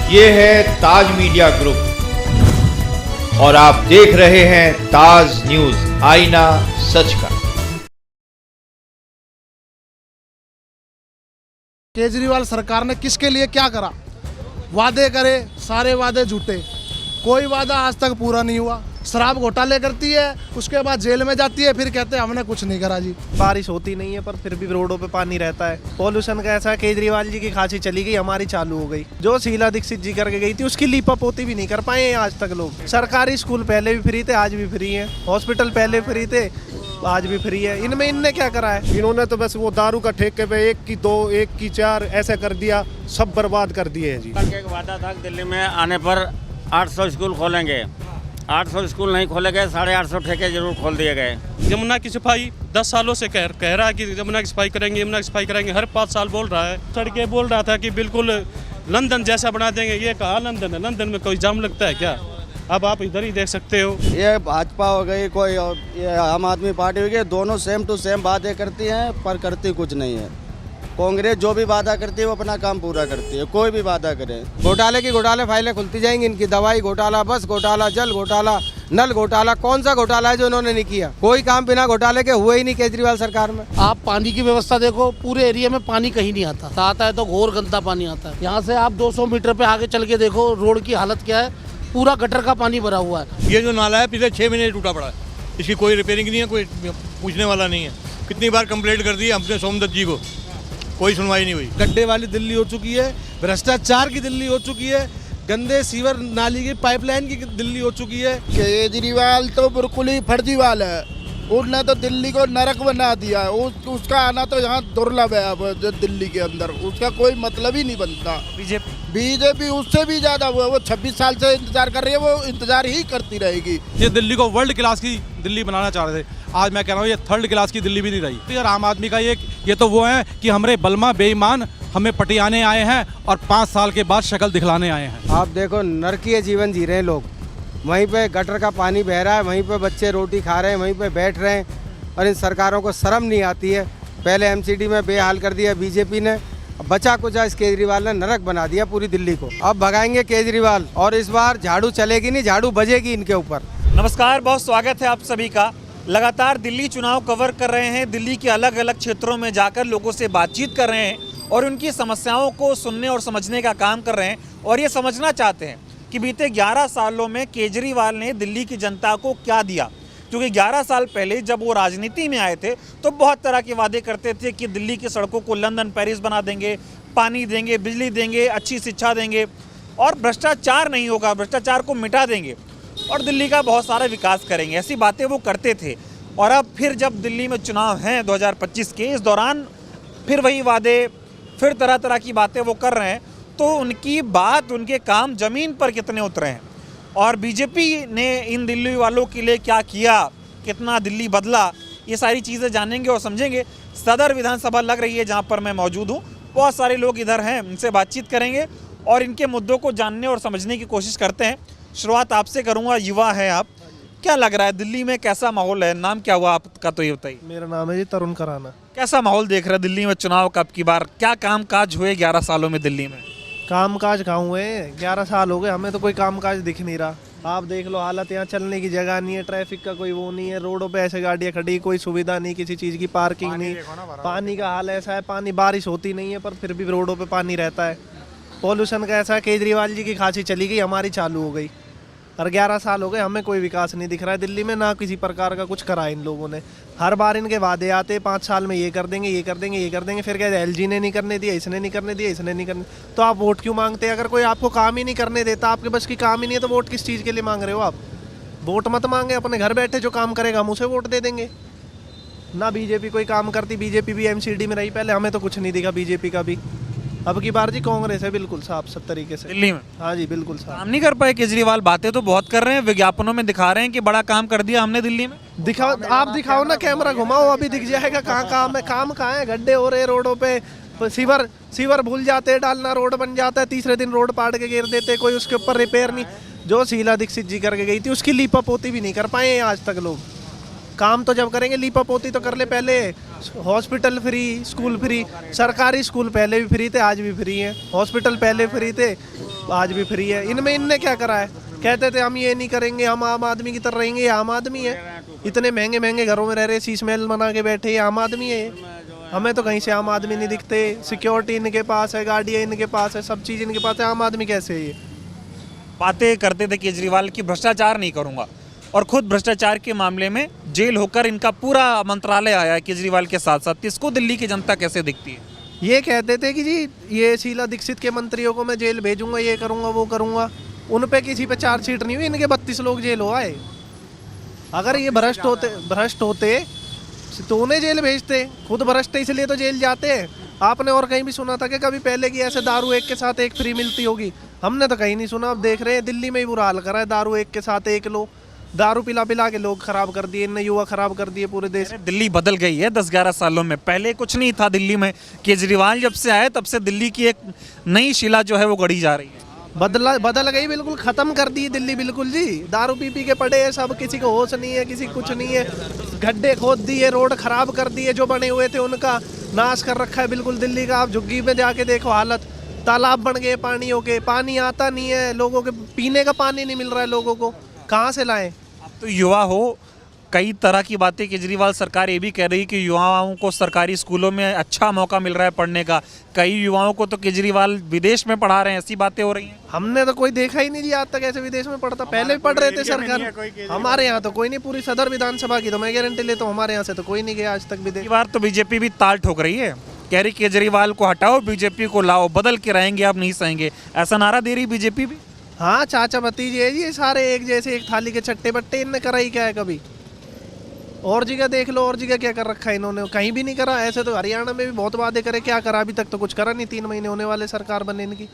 ये है ताज media group और आप देख रहे हैं ताज न्यूज, आईना सच का। केजरीवाल सरकार ने किसके लिए क्या करा? वादे करे, सारे वादे झूठे, कोई वादा आज तक पूरा नहीं हुआ। शराब घोटाले करती है, उसके बाद जेल में जाती है, फिर कहते हैं हमने कुछ नहीं करा जी। बारिश होती नहीं है पर फिर भी रोडों पे पानी रहता है। पॉल्यूशन का ऐसा, केजरीवाल जी की खांसी चली गई, हमारी चालू हो गई। जो शीला दीक्षित जी करके गई थी उसकी लीपा पोती भी नहीं कर पाए आज तक लोग। सरकारी स्कूल पहले भी फ्री थे, आज भी फ्री है। हॉस्पिटल पहले फ्री थे, आज भी फ्री है। इनमें इनने क्या करा है? इन्होंने तो बस वो दारू का ठेके पे 1 की 2, 1 की 4 ऐसे कर दिया, सब बर्बाद कर दिए हैं जी। एक वादा था दिल्ली में आने पर 800 स्कूल खोलेंगे, 800 स्कूल नहीं खोले गए, 850 ठेके जरूर खोल दिए गए। यमुना की सफाई 10 सालों से कह रहा है कि यमुना की सफाई करेंगे, यमुना की सफाई करेंगे। हर 5 साल बोल रहा है। सड़कें बोल रहा था कि बिल्कुल लंदन जैसा बना देंगे। ये कहा लंदन है? लंदन में कोई जाम लगता है क्या? अब आप इधर ही देख सकते हो। ये भाजपा हो गई, कोई ये आम आदमी पार्टी हो गई, दोनों सेम टू सेम बातें करती हैं पर करती कुछ नहीं है। कांग्रेस जो भी वादा करती है वो अपना काम पूरा करती है, कोई भी वादा करे। घोटाले फाइलें खुलती जाएंगी इनकी। दवाई घोटाला, बस घोटाला, जल घोटाला, नल घोटाला। कौन सा घोटाला है जो इन्होंने नहीं किया? कोई काम बिना घोटाले के हुए ही नहीं केजरीवाल सरकार में। आप पानी की व्यवस्था देखो, पूरे एरिया में पानी कहीं नहीं आता, आता है तो घोर गंदा पानी आता है। यहाँ से आप 200 मीटर पे आगे चल के देखो, रोड की हालत क्या है, पूरा गटर का पानी भरा हुआ है। ये जो नाला है पिछले 6 महीने टूटा पड़ा है, इसकी कोई रिपेयरिंग नहीं है, कोई पूछने वाला नहीं है। कितनी बार कंप्लेंट कर दी हमने सोमदत्त जी को, कोई सुनवाई नहीं हुई। गड्ढे वाली दिल्ली हो चुकी है, भ्रष्टाचार की दिल्ली हो चुकी है, गंदे सीवर नाली की पाइपलाइन की दिल्ली हो चुकी है। केजरीवाल तो बिल्कुल ही फर्जीवाल है। उसने तो दिल्ली को नरक बना दिया है। उसका आना तो यहाँ दुर्लभ है। अब दिल्ली के अंदर उसका कोई मतलब ही नहीं बनता। बीजेपी उससे भी ज्यादा वो 26 साल से इंतजार कर रही है, वो इंतजार ही करती रहेगी। ये दिल्ली को वर्ल्ड क्लास की दिल्ली बनाना चाह रहे थे, आज मैं कह रहा हूँ ये 3rd क्लास की दिल्ली भी नहीं रही। और आम आदमी का ये तो वो है कि हमारे बलमा बेईमान हमें पटियाने आए हैं और 5 साल के बाद शक्ल दिखलाने आए हैं। आप देखो नरकीय जीवन जी रहे हैं लोग। वहीं पे गटर का पानी बह रहा है, वहीं पे बच्चे रोटी खा रहे हैं, वहीं पे बैठ रहे हैं और इन सरकारों को शर्म नहीं आती है। पहले एमसीडी में बेहाल कर दिया बीजेपी ने, बचा कुचा इस केजरीवाल ने नरक बना दिया पूरी दिल्ली को। अब भगाएंगे केजरीवाल और इस बार झाड़ू चलेगी नहीं, झाड़ू बजेगी इनके ऊपर। नमस्कार, बहुत स्वागत है आप सभी का। लगातार दिल्ली चुनाव कवर कर रहे हैं, दिल्ली के अलग अलग क्षेत्रों में जाकर लोगों से बातचीत कर रहे हैं और उनकी समस्याओं को सुनने और समझने का काम कर रहे हैं और ये समझना चाहते हैं कि बीते 11 सालों में केजरीवाल ने दिल्ली की जनता को क्या दिया। क्योंकि 11 साल पहले जब वो राजनीति में आए थे तो बहुत तरह के वादे करते थे कि दिल्ली की सड़कों को लंदन पेरिस बना देंगे, पानी देंगे, बिजली देंगे, अच्छी शिक्षा देंगे और भ्रष्टाचार नहीं होगा, भ्रष्टाचार को मिटा देंगे और दिल्ली का बहुत सारा विकास करेंगे। ऐसी बातें वो करते थे। और अब फिर जब दिल्ली में चुनाव हैं 2025 के, इस दौरान फिर वही वादे, फिर तरह तरह की बातें वो कर रहे हैं। तो उनकी बात, उनके काम ज़मीन पर कितने उतरे हैं और बीजेपी ने इन दिल्ली वालों के लिए क्या किया, कितना दिल्ली बदला, ये सारी चीज़ें जानेंगे और समझेंगे। सदर विधानसभा लग रही है जहाँ पर मैं मौजूद हूँ, बहुत सारे लोग इधर हैं, उनसे बातचीत करेंगे और इनके मुद्दों को जानने और समझने की कोशिश करते हैं। शुरुआत आपसे करूँगा, युवा है आप, क्या लग रहा है दिल्ली में कैसा माहौल है? नाम क्या हुआ आपका तो ये बताइए। मेरा नाम है जी तरुण कराना। कैसा माहौल देख रहे हैं दिल्ली में चुनाव का? अब की बार क्या काम काज हुए 11 सालों में दिल्ली में? काम काज कहाँ हुए? 11 साल हो गए, हमें तो कोई काम काज दिख नहीं रहा। आप देख लो हालत, यहाँ चलने की जगह नहीं है, ट्रैफिक का कोई वो नहीं है, रोडों पे ऐसे गाड़ियाँ खड़ी, कोई सुविधा नहीं, किसी चीज़ की पार्किंग नहीं। पानी का हाल ऐसा है, पानी बारिश होती नहीं है पर फिर भी रोडों पे पानी रहता है। पॉल्यूशन का ऐसा, केजरीवाल जी की खांसी चली गई, हमारी चालू हो गई। और 11 साल हो गए, हमें कोई विकास नहीं दिख रहा है दिल्ली में, ना किसी प्रकार का कुछ करा इन लोगों ने। हर बार इनके वादे आते, 5 साल में ये कर देंगे, ये कर देंगे, ये कर देंगे, फिर कहते एलजी ने नहीं करने दिया, इसने नहीं करने दिया, इसने नहीं करने। तो आप वोट क्यों मांगते हैं? अगर कोई आपको काम ही नहीं करने देता, आपके बस की काम ही नहीं है, तो वोट किस चीज़ के लिए मांग रहे हो आप? वोट मत मांगे, अपने घर बैठे जो काम करेगा हम उसे वोट दे देंगे। ना बीजेपी कोई काम करती, बीजेपी भी एमसीडी में रही पहले, हमें तो कुछ नहीं दिखा बीजेपी का भी। अब की बार जी कांग्रेस है बिल्कुल साफ सब तरीके से दिल्ली में। हाँ जी बिल्कुल साफ। काम नहीं कर पाए केजरीवाल, बातें तो बहुत कर रहे हैं, विज्ञापनों में दिखा रहे हैं कि बड़ा काम कर दिया हमने दिल्ली में। दिखाओ, आप दिखाओ ना, कैमरा घुमाओ, अभी दिख जाएगा कहाँ काम है। काम कहाँ है? गड्ढे हो रहे रोडों पे, सीवर भूल जाते हैं डालना, रोड बन जाता है, तीसरे दिन रोड पाड़ के गिर देते, कोई उसके ऊपर रिपेयर नहीं। जो शीला दीक्षित जी करके गई थी उसकी लीपा पोती भी नहीं कर पाए आज तक लोग। काम तो जब करेंगे, लीपा पोती तो कर ले पहले। हॉस्पिटल फ्री, स्कूल फ्री, सरकारी स्कूल पहले भी फ्री थे, आज भी फ्री हैं। हॉस्पिटल पहले फ्री थे, आज भी फ्री है। इनमें इनने क्या करा है? कहते थे हम ये नहीं करेंगे, हम आम आदमी की तरह रहेंगे। ये आम आदमी है, इतने महंगे महंगे घरों में रह रहे, शीश महल बना के बैठे, ये आम आदमी है। हमें तो कहीं से आम आदमी नहीं दिखते। सिक्योरिटी इनके पास है, गाड़ियाँ इनके पास है, सब चीज़ इनके पास है। आम आदमी कैसे है ये? बातें करते थे केजरीवाल की भ्रष्टाचार नहीं करूंगा, और खुद भ्रष्टाचार के मामले में जेल होकर इनका पूरा मंत्रालय आया है केजरीवाल के साथ साथ। इसको दिल्ली की जनता कैसे दिखती है? ये कहते थे कि जी ये शीला दीक्षित के मंत्रियों को मैं जेल भेजूंगा, ये करूंगा वो करूंगा। उन पे किसी पे चार्जशीट नहीं हुई, इनके 32 लोग जेल हो आए। अगर ये भ्रष्ट होते तो उन्हें जेल भेजते। खुद भ्रष्ट है इसलिए तो जेल जाते हैं। आपने और कहीं भी सुना था कि कभी पहले की ऐसे दारू एक के साथ एक फ्री मिलती होगी? हमने तो कहीं नहीं सुना। अब देख रहे हैं दिल्ली में ही बुरा हाल करा है, दारू एक के साथ एक लो। दारू पिला पिला के लोग खराब कर दिए, इनने युवा खराब कर दिए पूरे देश। दिल्ली बदल गई है 10-11 सालों में। पहले कुछ नहीं था दिल्ली में। केजरीवाल जब से आए तब से दिल्ली की एक नई शिला जो है वो गढ़ी जा रही है। बदल गई, बिल्कुल खत्म कर दी दिल्ली, बिल्कुल जी। दारू पी के पड़े हैं सब, किसी को होश नहीं है, किसी कुछ नहीं है। गड्ढे खोद दिए, रोड खराब कर दिए, जो बने हुए थे उनका नाश कर रखा है बिल्कुल दिल्ली का। आप झुग्गी में जाके देखो हालत, तालाब बन गए पानियों के, पानी आता नहीं है लोगों के, पीने का पानी नहीं मिल रहा है लोगों को, कहाँ से लाएं? अब तो युवा हो, कई तरह की बातें केजरीवाल सरकार ये भी कह रही है कि युवाओं को सरकारी स्कूलों में अच्छा मौका मिल रहा है पढ़ने का। कई युवाओं को तो केजरीवाल विदेश में पढ़ा रहे हैं, ऐसी बातें हो रही हैं। हमने तो कोई देखा ही नहीं जी आज तक ऐसे विदेश में पढ़ता। पहले भी पढ़ रहे थे सरकार, हमारे यहाँ तो कोई नहीं। पूरी सदर विधानसभा की तो मैं गारंटी लेता हूँ, हमारे यहाँ से तो कोई नहीं गया आज तक विदेश। इस बार तो बीजेपी भी ताल ठोक रही है, कह रही केजरीवाल को हटाओ, बीजेपी को लाओ, बदल के रहेंगे, आप नहीं सहेंगे, ऐसा नारा दे रही बीजेपी भी। हाँ, चाचा भतीजे है जी सारे एक जैसे, एक थाली के चट्टे बट्टे। इनने करा ही क्या है कभी? और जगह देख लो, और जगह क्या कर रखा है इन्होंने? कहीं भी नहीं करा। ऐसे तो हरियाणा में भी बहुत वादे करे, क्या करा? अभी तक तो कुछ करा नहीं। 3 महीने होने वाले सरकार बने इनकी,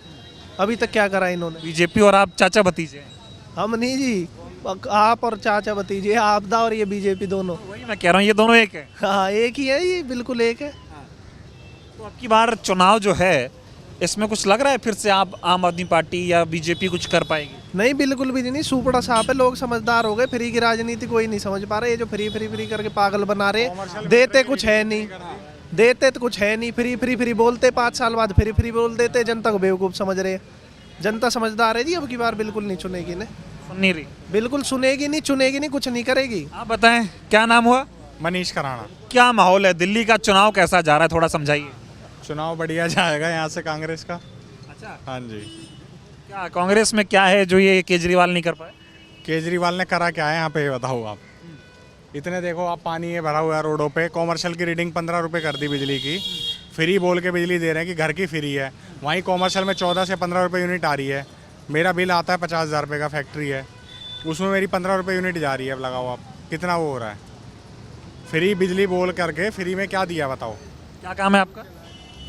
अभी तक क्या करा इन्होंने? बीजेपी और आप चाचा भतीजे हैं? हम नहीं जी, आप और चाचा भतीजे, आपदा और ये बीजेपी दोनों। वही मैं कह रहा हूँ, ये दोनों एक है। हाँ, एक ही है ये, बिल्कुल एक है। तो अब की बार चुनाव जो है इसमें कुछ लग रहा है फिर से आप आम आदमी पार्टी या बीजेपी कुछ कर पाएगी? नहीं, बिल्कुल भी नहीं। सुपड़ा साफ है, लोग समझदार हो गए। फ्री की राजनीति कोई नहीं समझ पा रहा। ये जो फ्री करके पागल बना रहे, देते कुछ है नहीं, देते तो कुछ है नहीं। फ्री बोलते, 5 साल बाद फ्री बोल देते, जनता को बेवकूफ़ समझ रहे हैं। जनता समझदार है जी, अब की बार बिल्कुल नहीं चुनेगी ने, सुन नहीं रही, बिल्कुल सुनेगी नहीं, चुनेगी नहीं, कुछ नहीं करेगी। आप बताएं क्या नाम हुआ? मनीष कराना। क्या माहौल है दिल्ली का? चुनाव कैसा जा रहा है, थोड़ा समझाइए। चुनाव बढ़िया जाएगा यहाँ से कांग्रेस का। अच्छा, हाँ जी। क्या कांग्रेस में क्या है जो ये केजरीवाल नहीं कर पाए? केजरीवाल ने करा क्या है यहाँ पे, बताओ आप। इतने देखो आप, पानी ये भरा हुआ है रोडों पे। कॉमर्शियल की रीडिंग 15 रुपये कर दी बिजली की। फ्री बोल के बिजली दे रहे हैं कि घर की फ्री है। वहीं कॉमर्शियल में 14 से 15 रुपये यूनिट आ रही है। मेरा बिल आता है 50,000 रुपये का, फैक्ट्री है, उसमें मेरी 15 रुपये यूनिट जा रही है। अब लगाओ आप, कितना वो हो रहा है। फ्री बिजली बोल करके फ्री में क्या दिया बताओ? क्या काम है आपका?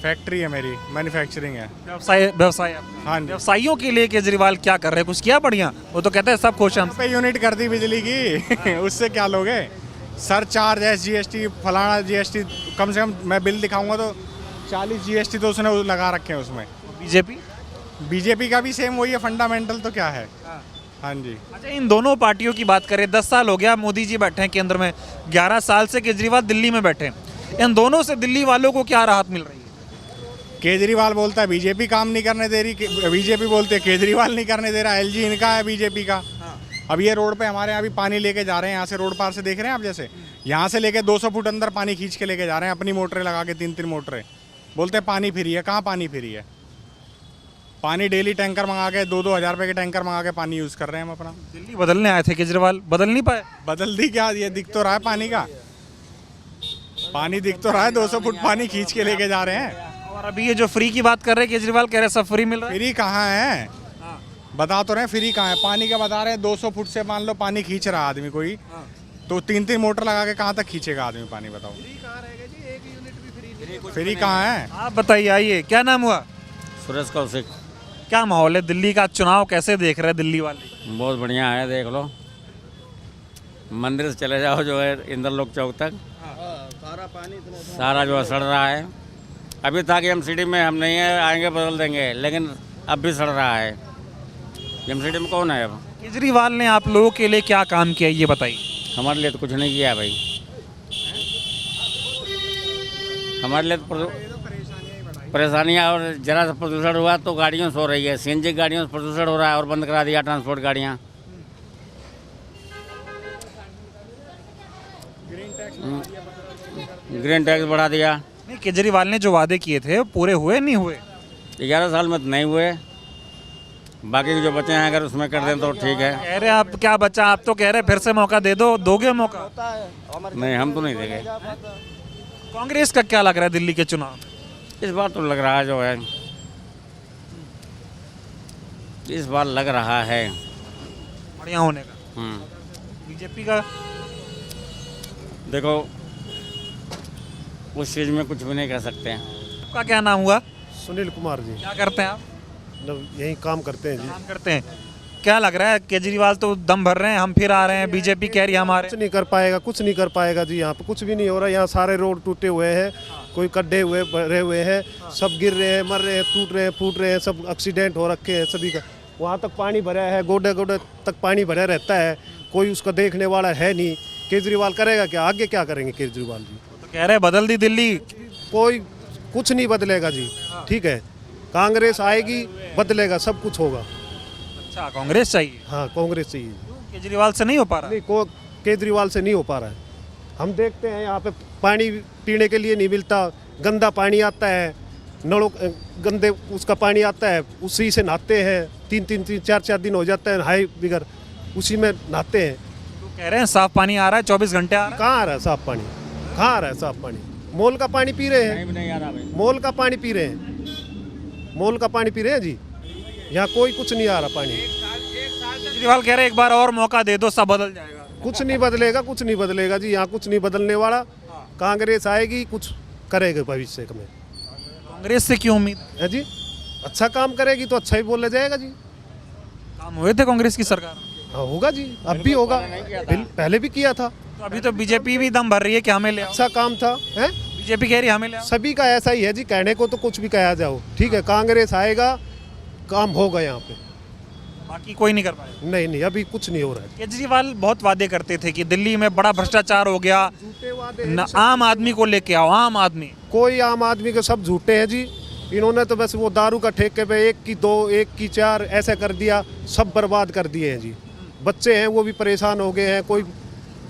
फैक्ट्री है मेरी, मैन्युफैक्चरिंग है। व्यवसाय आपका? हाँ जी। व्यवसाइयों के लिए केजरीवाल क्या कर रहे हैं? कुछ किया बढ़िया? वो तो कहते हैं सब खुश हैं। पे यूनिट कर दी बिजली की उससे क्या लोगे? सर चार्ज, SGST, फलाना GST, कम से कम मैं बिल दिखाऊंगा तो 40 GST तो उसने लगा रखे हैं उसमें। बीजेपी का भी सेम वही है, फंडामेंटल तो क्या है। हाँ जी। अच्छा, इन दोनों पार्टियों की बात करें, 10 साल हो गया मोदी जी बैठे हैं केंद्र में, 11 साल से केजरीवाल दिल्ली में बैठे हैं। इन दोनों से दिल्ली वालों को क्या राहत मिल रही है? केजरीवाल बोलता है बीजेपी काम नहीं करने दे रही, बीजेपी बोलते है केजरीवाल नहीं करने दे रहा। LG इनका है, बीजेपी का। अब ये रोड पे हमारे यहाँ भी पानी लेके जा रहे हैं, यहाँ से रोड पार से देख रहे हैं आप, जैसे यहाँ से लेके 200 फुट अंदर पानी खींच के लेके जा रहे हैं, अपनी मोटरें लगा के, 3-3 मोटरें। बोलते हैं पानी फ्री है। कहाँ पानी फ्री है? पानी डेली टैंकर मंगा के 2-2 हज़ार रुपये के टैंकर मंगा के पानी यूज़ कर रहे हैं हम अपना। दिल्ली बदलने आए थे केजरीवाल, बदल नहीं पाए? बदल दी क्या? ये दिख तो रहा है पानी का, पानी दिख तो रहा है। 200 फुट पानी खींच के लेके जा रहे हैं। और अभी ये जो फ्री की बात कर रहे हैं केजरीवाल, कह रहे हैं सब फ्री मिल रहा है। फ्री कहाँ है? बता तो रहे हैं फ्री कहाँ है। पानी का बता रहे हैं, 200 फुट से मान लो पानी खींच रहा आदमी कोई, तो 3-3 मोटर लगा के कहाँ तक खींचेगा आदमी पानी, बताओ। फ्री कहाँ है? आप बताइए, आइए, क्या नाम हुआ? सुरेश कौशिक। क्या माहौल है दिल्ली का? चुनाव कैसे देख रहे हैं दिल्ली वाले? बहुत बढ़िया है, देख लो। मंदिर से चले जाओ जो है इंद्रलोक चौक तक, सारा जो है सड़ रहा है। अभी था कि MCD में हम नहीं है, आएंगे बदल देंगे, लेकिन अब भी सड़ रहा है। MCD में कौन है अब? केजरीवाल ने आप लोगों के लिए क्या काम किया, ये बताइए। हमारे लिए तो कुछ नहीं किया भाई। हमारे लिए तो परेशानियाँ और जरा सा प्रदूषण हुआ तो गाड़ियों से हो रही है, सीएनजी गाड़ियों से प्रदूषण हो रहा है और बंद करा दिया ट्रांसपोर्ट गाड़ियाँ। ग्रीन टैक्स बढ़ा दिया। नहीं, केजरीवाल ने जो वादे किए थे पूरे हुए नहीं हुए? 11 साल में तो नहीं हुए, बाकी जो बचे हैं अगर उसमें कर दें तो ठीक है। कह रहे आप क्या बचा, आप तो कह रहे फिर से मौका दे दो, दोगे मौका? नहीं, हम तो नहीं देंगे। कांग्रेस का क्या लग रहा है दिल्ली के चुनाव में? इस बार तो लग रहा है जो है, इस बार लग रहा है बढ़िया होने का। बीजेपी का देखो उस चीज़ में कुछ भी नहीं कर सकते हैं। आपका क्या नाम हुआ? सुनील कुमार जी, क्या करते हैं आप? यही काम करते हैं जी। काम करते हैं। क्या लग रहा है, केजरीवाल तो दम भर रहे हैं, हम फिर आ रहे हैं, बीजेपी कह रही है हमारे? कुछ नहीं कर पाएगा, कुछ नहीं कर पाएगा जी। यहाँ पे कुछ भी नहीं हो रहा। यहाँ सारे रोड टूटे हुए हैं, कोई गड्ढे हुए भरे हुए हैं, सब गिर रहे हैं, मर रहे हैं, टूट रहे हैं, फूट रहे हैं, सब एक्सीडेंट हो रखे हैं सभी का। वहाँ तक पानी भरा है, गोडे गोडे तक पानी भरा रहता है, कोई उसका देखने वाला है नहीं। केजरीवाल करेगा क्या? आगे क्या करेंगे केजरीवाल जी? तो कह रहे बदल दी दिल्ली। कोई कुछ नहीं बदलेगा जी। ठीक है, कांग्रेस आएगी, बदलेगा, सब कुछ होगा। अच्छा, कांग्रेस चाहिए? हाँ, कांग्रेस चाहिए। केजरीवाल से नहीं हो पा रहा? नहीं, को केजरीवाल से नहीं हो पा रहा है। हम देखते हैं यहाँ पे पानी पीने के लिए नहीं मिलता, गंदा पानी आता है, नलों गंदे उसका पानी आता है, उसी से नहाते हैं। 3 4 दिन हो जाता है नहाए बिगर, उसी में नहाते हैं। तो कह रहे हैं साफ पानी आ रहा है, 24 घंटे आ रहा है। कहाँ आ रहा है साफ पानी? कहाँ आ रहा है साफ पानी? मोल का पानी पी रहे हैं, नहीं आ रहा भाई। मोल का पानी पी रहे हैं, मोल का पानी पी रहे हैं जी। यहाँ कोई कुछ नहीं आ रहा पानी। केजरीवाल कह रहे एक बार और मौका दे दो, सब बदल जाएगा। कुछ नहीं बदलेगा, कुछ नहीं बदलेगा जी। यहाँ कुछ नहीं बदलने वाला। कांग्रेस आएगी, कुछ करेगा भविष्य में। कांग्रेस से क्यों उम्मीद है जी? अच्छा काम करेगी तो अच्छा ही बोला जाएगा जी। काम हुए थे कांग्रेस की सरकार? हाँ, होगा जी, अब भी होगा, पहले भी किया था। तो अभी तो बीजेपी भी दम भर रही है कि हमें ले आओ। अच्छा काम था, है? बीजेपी कह रही है हमें ले आओ। सभी का ऐसा ही है जी, कहने को तो कुछ भी कहा जाओ। ठीक है, कांग्रेस आएगा, काम होगा यहाँ पे। बाकी कोई नहीं कर पाएगा? नहीं नहीं, अभी कुछ नहीं हो रहा है। केजरीवाल बहुत वादे करते थे कि दिल्ली में बड़ा भ्रष्टाचार हो गया, आम आदमी को लेके आओ, आम आदमी। कोई आम आदमी के सब झूठे हैं जी। इन्होंने तो बस वो दारू का ठेके पे 1 की 2, 1 की 4 ऐसा कर दिया, सब बर्बाद कर दिए हैं जी। बच्चे हैं वो भी परेशान हो गए हैं, कोई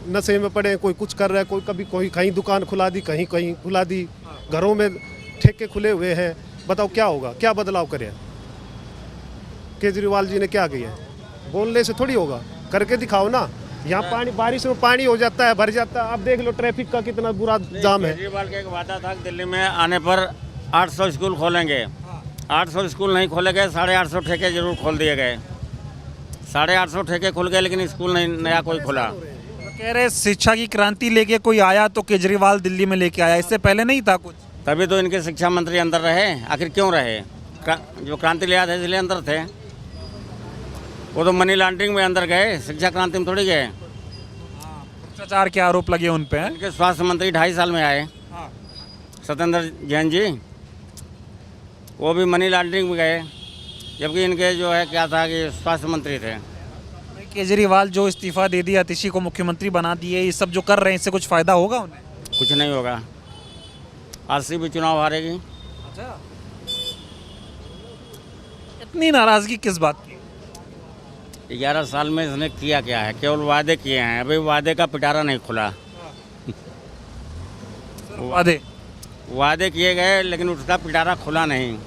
नशे में पड़े, कोई कुछ कर रहा है, कोई कभी कोई कहीं दुकान खुला दी, कहीं कहीं खुला दी, घरों में ठेके खुले हुए हैं। बताओ क्या होगा, क्या बदलाव करें? केजरीवाल जी ने क्या किया? बोलने से थोड़ी होगा, करके दिखाओ ना। यहाँ पानी, बारिश में पानी हो जाता है, भर जाता है। अब देख लो ट्रैफिक का कितना बुरा जाम है। केजरीवाल का एक वादा था कि दिल्ली में आने पर 800 स्कूल खोलेंगे। 800 स्कूल नहीं खोले गए, 850 ठेके जरूर खोल दिए गए। 850 ठेके खुल गए, लेकिन स्कूल नहीं नया कोई खुला। कह रहे शिक्षा की क्रांति लेके कोई आया तो केजरीवाल दिल्ली में लेके आया, इससे पहले नहीं था कुछ? तभी तो इनके शिक्षा मंत्री अंदर रहे। आखिर क्यों रहे? जो क्रांति ले आए थे इसलिए अंदर थे। वो तो मनी लॉन्ड्रिंग में अंदर गए, शिक्षा क्रांति में थोड़ी गए। भ्रष्टाचार के आरोप लगे उन पे। इनके स्वास्थ्य मंत्री 2.5 साल में आए, सत्येंद्र जैन जी, वो भी मनी लॉन्ड्रिंग में गए, जबकि इनके जो है क्या था कि स्वास्थ्य मंत्री थे। केजरीवाल जो इस्तीफा दे दिया, अतिशी को मुख्यमंत्री बना दिए, ये सब जो कर रहे हैं इससे कुछ फायदा होगा उन्हें? कुछ नहीं होगा। आरसीबी चुनाव हारेगी। अच्छा, इतनी नाराजगी किस बात की? 11 साल में इसने किया क्या है? केवल वादे किए हैं, अभी वादे का पिटारा नहीं खुला। वादे किए गए लेकिन उसका पिटारा खुला नहीं।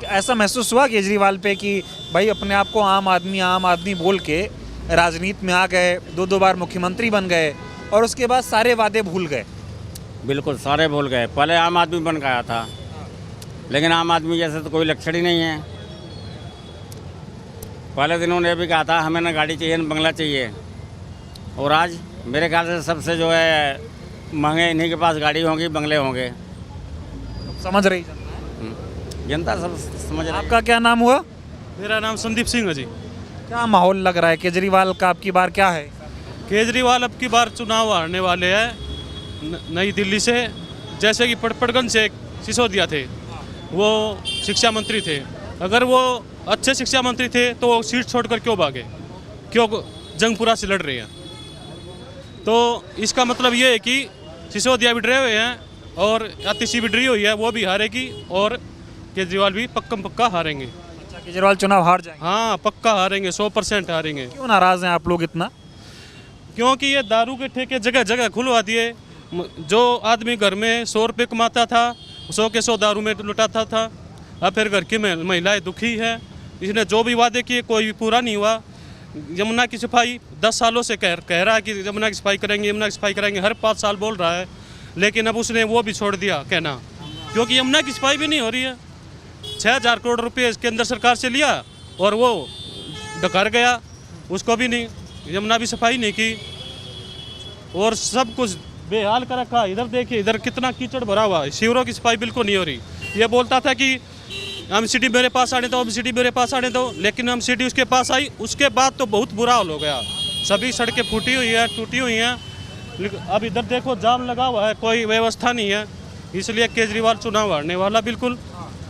ऐसा महसूस हुआ केजरीवाल पे कि भाई अपने आप को आम आदमी बोल के राजनीति में आ गए, 2 बार मुख्यमंत्री बन गए और उसके बाद सारे वादे भूल गए? बिल्कुल सारे भूल गए। पहले आम आदमी बन गया था, लेकिन आम आदमी जैसे तो कोई लक्षण ही नहीं है। पहले दिनों ने भी कहा था हमें ना गाड़ी चाहिए ना बंगला चाहिए, और आज मेरे ख्याल से सबसे जो है महंगे इन्हीं के पास गाड़ी होंगी, बंगले होंगे। समझ रही जनता सब समझ रही। आपका क्या नाम हुआ? मेरा नाम संदीप सिंह है जी। क्या माहौल लग रहा है केजरीवाल का अब की बार क्या है? केजरीवाल अब की बार चुनाव हारने वाले हैं नई दिल्ली से। जैसे कि पटपड़गंज से सिसोदिया थे, वो शिक्षा मंत्री थे। अगर वो अच्छे शिक्षा मंत्री थे तो वो सीट छोड़कर क्यों भागे, क्यों जंगपुरा से लड़ रहे हैं? तो इसका मतलब ये है कि सिसोदिया भी डरे हुए हैं और आतिशी भी डरी हुई है, वो भी हारेगी और केजरीवाल भी पक्का हारेंगे। अच्छा, केजरीवाल चुनाव हार जाएंगे? हाँ पक्का हारेंगे, 100% हारेंगे। क्यों नाराज हैं आप लोग इतना? क्योंकि ये दारू के ठेके जगह जगह खुलवा दिए। जो आदमी घर में 100 रुपये कमाता था, 100 के 100 दारू में लुटाता था। अब फिर घर की महिलाएं दुखी है। इसने जो भी वादे किए कोई भी पूरा नहीं हुआ। यमुना की सफाई 10 सालों से कह रहा है कि यमुना की सफाई करेंगे, यमुना की सफाई करेंगे, हर 5 साल बोल रहा है, लेकिन अब उसने वो भी छोड़ दिया कहना, क्योंकि यमुना की सफाई भी नहीं हो रही है। 6000 करोड़ रुपये केंद्र सरकार से लिया और वो डकर गया, उसको भी नहीं, यमुना भी सफाई नहीं की और सब कुछ बेहाल कर रखा। इधर देखिए, इधर कितना कीचड़ भरा हुआ है, शिविरों की सफाई बिल्कुल नहीं हो रही। ये बोलता था कि एमसीडी मेरे पास आने दो, एमसीडी मेरे पास आने दो, लेकिन एमसीडी उसके पास आई, उसके बाद तो बहुत बुरा हाल हो गया। सभी सड़कें फूटी हुई है, टूटी हुई हैं। अब इधर देखो जाम लगा हुआ है, कोई व्यवस्था नहीं है, इसलिए केजरीवाल चुनाव हारने वाला बिल्कुल।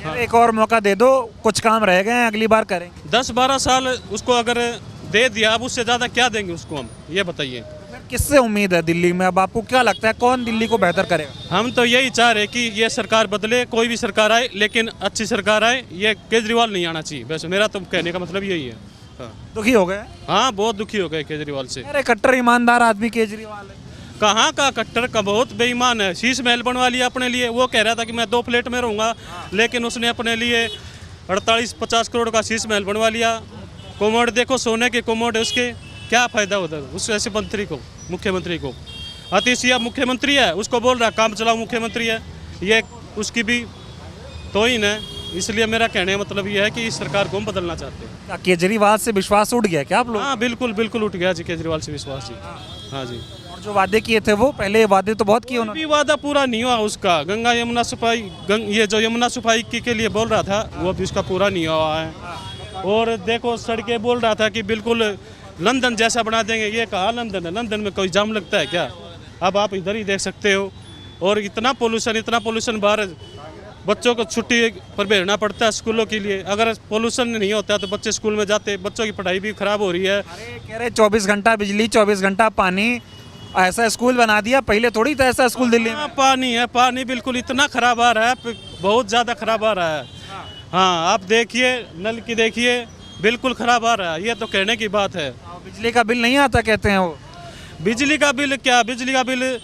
हाँ। एक और मौका दे दो, कुछ काम रह गए हैं, अगली बार करेंगे। 10-12 साल उसको अगर दे दिया, अब उससे ज़्यादा क्या देंगे उसको हम, ये बताइए। किससे उम्मीद है दिल्ली में? अब आपको क्या लगता है कौन दिल्ली को बेहतर करेगा? हम तो यही चाह रहे कि ये सरकार बदले, कोई भी सरकार आए, लेकिन अच्छी सरकार आए। ये केजरीवाल नहीं आना चाहिए, वैसे मेरा तो कहने का मतलब यही है। हाँ। दुखी हो गए? हाँ बहुत दुखी हो गए केजरीवाल से। अरे कट्टर ईमानदार आदमी केजरीवाल है। कहाँ का कट्टर का, बहुत बेईमान है। शीश महल बनवा लिया अपने लिए। वो कह रहा था कि मैं 2 फ्लैट में रहूँगा, लेकिन उसने अपने लिए 48-50 करोड़ का शीश महल बनवा लिया। कोमोड देखो, सोने के कोमोड है उसके, क्या फ़ायदा उधर उस ऐसे मंत्री को, मुख्यमंत्री को। आतिशिया मुख्यमंत्री है, उसको बोल रहा काम चलाओ मुख्यमंत्री है, ये उसकी भी तौहीन है। इसलिए मेरा कहने का मतलब ये है कि इस सरकार को हम बदलना चाहते हैं। क्या केजरीवाल से विश्वास उठ गया क्या आप लोग? हाँ बिल्कुल उठ गया जी केजरीवाल से विश्वास जी। हाँ जी। और जो वादे किए थे वो पहले वादे तो बहुत किए उन्होंने। भी वादा पूरा नहीं हुआ उसका। गंगा यमुना सफाई, ये जो यमुना सफाई के लिए बोल रहा था, वो भी उसका पूरा नहीं हुआ है। और देखो सड़कें बोल रहा था कि बिल्कुल लंदन जैसा बना देंगे। ये कहाँ लंदन है? लंदन में कोई जाम लगता है क्या? अब आप इधर ही देख सकते हो। और इतना पोल्यूशन बाहर, बच्चों को छुट्टी पर भेजना पड़ता है स्कूलों के लिए। अगर पोल्यूशन नहीं होता तो बच्चे स्कूल में जाते, बच्चों की पढ़ाई भी खराब हो रही है। अरे कह रहे 24 घंटा बिजली, 24 घंटा पानी, ऐसा स्कूल बना दिया। पहले थोड़ी था ऐसा स्कूल दिल्ली में। पानी है, पानी बिल्कुल इतना खराब आ रहा है, बहुत ज़्यादा खराब आ रहा है। हाँ आप देखिए, नल की देखिए, बिल्कुल खराब आ रहा है। ये तो कहने की बात है। बिजली का बिल नहीं आता कहते हैं वो। बिजली का बिल क्या, बिजली का बिल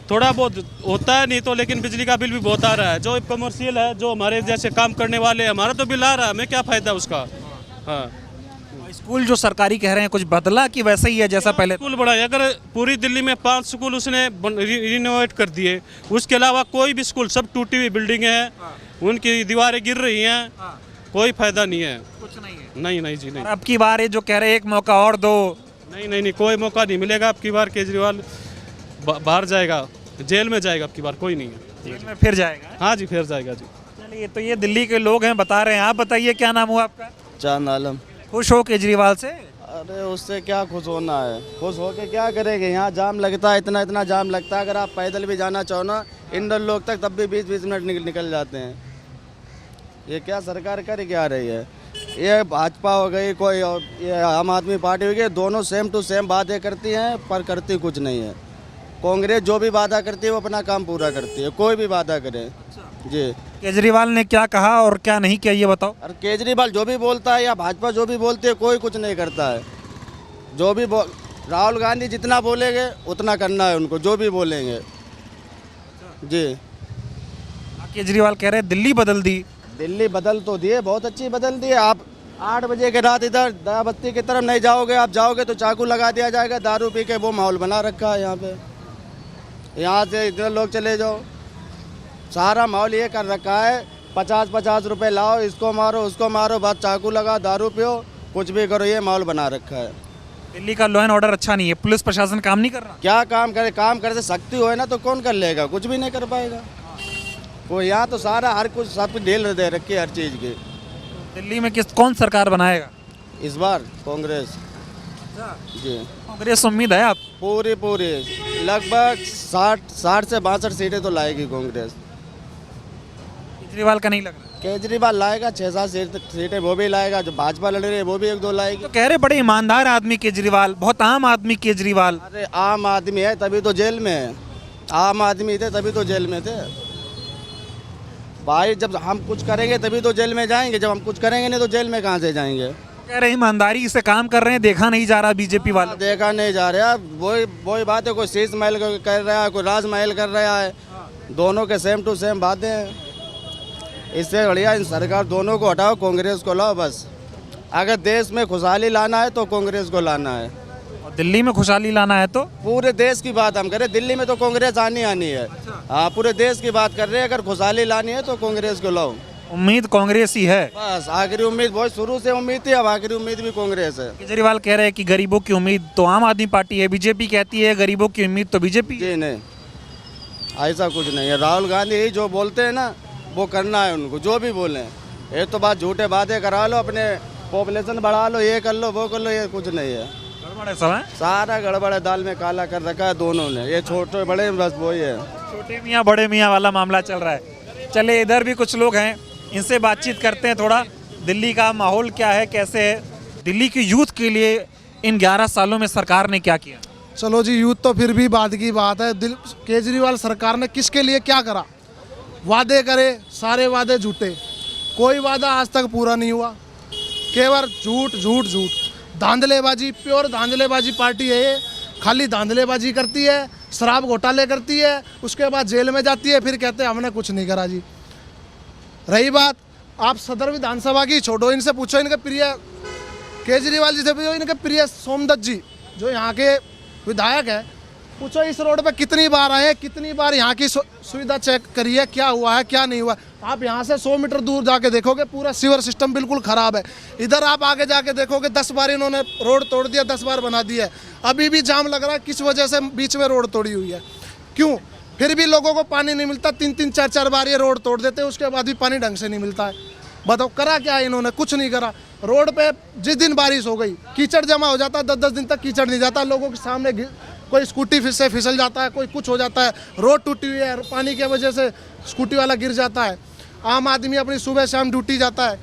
थोड़ा बहुत होता है नहीं तो, लेकिन बिजली का बिल भी बहुत आ रहा है। जो कमर्शियल है, जो हमारे जैसे काम करने वाले हैं, हमारा तो बिल आ रहा है, हमें क्या फ़ायदा उसका। हाँ स्कूल जो सरकारी कह रहे हैं कुछ बदला कि वैसे ही है जैसा पहले? स्कूल बड़ा है। अगर पूरी दिल्ली में 5 स्कूल उसने रिनोवेट कर दिए, उसके अलावा कोई भी स्कूल, सब टूटी हुई बिल्डिंगें हैं, उनकी दीवारें गिर रही हैं, कोई फायदा नहीं है। कुछ नहीं है। नहीं जी नहीं। अब की बार ये जो कह रहे हैं एक मौका और दो। नहीं, कोई मौका नहीं मिलेगा। अब की बार केजरीवाल बाहर जाएगा, जेल में जाएगा। अब की बार कोई नहीं है। जेल में फिर जाएगा? हाँ जी फिर जाएगा जी। चलिए, तो ये दिल्ली के लोग हैं, बता रहे हैं। आप बताइए क्या नाम हुआ आपका? चांद आलम। खुश हो केजरीवाल से? अरे उससे क्या खुश होना है, खुश होके क्या करेंगे? यहाँ जाम लगता है, इतना जाम लगता है। अगर आप पैदल भी जाना चाहो ना इंदौर लोग तक, तब भी 20-20 मिनट निकल जाते हैं। ये क्या सरकार कर क्या रही है? ये भाजपा हो गई, कोई ये आम आदमी पार्टी हो गई, दोनों सेम टू सेम बातें करती हैं पर करती कुछ नहीं है। कांग्रेस जो भी वादा करती है वो अपना काम पूरा करती है, कोई भी वादा करे। जी केजरीवाल ने क्या कहा और क्या नहीं किया ये बताओ। और केजरीवाल जो भी बोलता है या भाजपा जो भी बोलती है, कोई कुछ नहीं करता है। जो भी राहुल गांधी जितना बोलेंगे उतना करना है उनको, जो भी बोलेंगे। जी केजरीवाल कह रहे हैं दिल्ली बदल दी। दिल्ली बदल तो दिए, बहुत अच्छी बदल दी है। आप 8 बजे के रात इधर दयाबत्ती की तरफ नहीं जाओगे, आप जाओगे तो चाकू लगा दिया जाएगा। दारू पी के वो माहौल बना रखा है यहाँ पे। यहाँ से इधर लोग चले जाओ, सारा माहौल ये कर रखा है। 50-50 रुपए लाओ, इसको मारो उसको मारो, बाद चाकू लगा, दारू पियो, कुछ भी करो, ये माहौल बना रखा है। दिल्ली का लॉ एंड ऑर्डर अच्छा नहीं है, पुलिस प्रशासन काम नहीं कर रहा। क्या काम करे? काम करते शक्ति हो ना तो कौन कर लेगा? कुछ भी नहीं कर पाएगा वो। यहाँ तो सारा हर कुछ सब ढील दे रखी है हर चीज़ की। दिल्ली में कौन सरकार बनाएगा इस बार? कांग्रेस जी। कांग्रेस उम्मीद है आप? पूरी लगभग 60 से 62 सीटें तो लाएगी कांग्रेस। केजरीवाल का नहीं लग रहा? केजरीवाल लाएगा 6-7 सीटें, वो भी लाएगा। जो भाजपा लड़ रही है वो भी 1-2 लाएगी। तो कह रहे बड़े ईमानदार आदमी केजरीवाल, बहुत आम आदमी केजरीवाल। अरे आम आदमी है तभी तो जेल में है। आम आदमी थे तभी तो जेल में थे भाई। जब हम कुछ करेंगे तभी तो जेल में जाएंगे, जब हम कुछ करेंगे नहीं तो जेल में कहाँ से जाएंगे। कह रहे ईमानदारी से काम कर रहे हैं, देखा नहीं जा रहा बीजेपी वाले। देखा नहीं जा रहा, वही बात है। कोई शीश महल कर रहा है, कोई राजमहल कर रहा है, दोनों के सेम टू सेम बातें हैं। इससे बढ़िया इन सरकार दोनों को हटाओ, कांग्रेस को लाओ बस। अगर देश में खुशहाली लाना है तो कांग्रेस को लाना है, और दिल्ली में खुशहाली लाना है तो पूरे देश की बात हम करें। दिल्ली में तो कांग्रेस आनी है। हाँ, पूरे देश की बात कर रहे हैं। अगर खुशहाली लानी है तो कांग्रेस को लाओ। उम्मीद कांग्रेस ही है, बस आखिरी उम्मीद, बहुत शुरू से उम्मीद थी, अब आखिरी उम्मीद भी कांग्रेस है। केजरीवाल कह रहे हैं कि गरीबों की उम्मीद तो आम आदमी पार्टी है, बीजेपी कहती है गरीबों की उम्मीद तो बीजेपी। जी नहीं, ऐसा कुछ नहीं है। राहुल गांधी यही जो बोलते हैं ना वो करना है उनको, जो भी बोले। ये तो बात झूठे बातें करा लो, अपने पॉपुलेशन बढ़ा लो, ये कर लो वो कर लो, ये कुछ नहीं है। गड़बड़ है सब है, सारा गड़बड़ है, दाल में काला कर रखा है दोनों ने। ये छोटे बड़े बस वही है, छोटे मियाँ बड़े मियाँ वाला मामला चल रहा है। चले इधर भी कुछ लोग हैं, इनसे बातचीत करते हैं थोड़ा। दिल्ली का माहौल क्या है, कैसे है, दिल्ली की यूथ के लिए इन 11 सालों में सरकार ने क्या किया? चलो जी, यूथ तो फिर भी बाद की बात है। केजरीवाल सरकार ने किसके लिए क्या करा? वादे करे, सारे वादे झूठे, कोई वादा आज तक पूरा नहीं हुआ। केवल झूठ झूठ झूठ, धांधलेबाजी, प्योर धांधलेबाजी पार्टी है ये। खाली धांधलेबाजी करती है, शराब घोटाले करती है, उसके बाद जेल में जाती है, फिर कहते हैं हमने कुछ नहीं करा जी। रही बात आप सदर विधानसभा की, छोड़ो, इनसे पूछो, इनके प्रिय केजरीवाल जी से पूछो, इनके प्रिय सोमदत्त जी जो यहाँ के विधायक है, पूछो इस रोड पे कितनी बार आए, कितनी बार यहाँ की सुविधा चेक करी है, क्या हुआ है क्या नहीं हुआ। आप यहाँ से 100 मीटर दूर जाके देखोगे पूरा सीवर सिस्टम बिल्कुल ख़राब है। इधर आप आगे जाके देखोगे 10 बार इन्होंने रोड तोड़ दिया, 10 बार बना दिया है, अभी भी जाम लग रहा है। किस वजह से बीच में रोड तोड़ी हुई है, क्यों? फिर भी लोगों को पानी नहीं मिलता। 3-3, 4-4 बार ये रोड तोड़ देते हैं, उसके बाद भी पानी ढंग से नहीं मिलता है। बताओ करा क्या है इन्होंने? कुछ नहीं करा। रोड पे जिस दिन बारिश हो गई कीचड़ जमा हो जाता है, 10-10 दिन तक कीचड़ नहीं जाता। लोगों के सामने कोई स्कूटी से फिसल जाता है, कोई कुछ हो जाता है, रोड टूटी हुई है, पानी की वजह से स्कूटी वाला गिर जाता है। आम आदमी अपनी सुबह शाम ड्यूटी जाता है,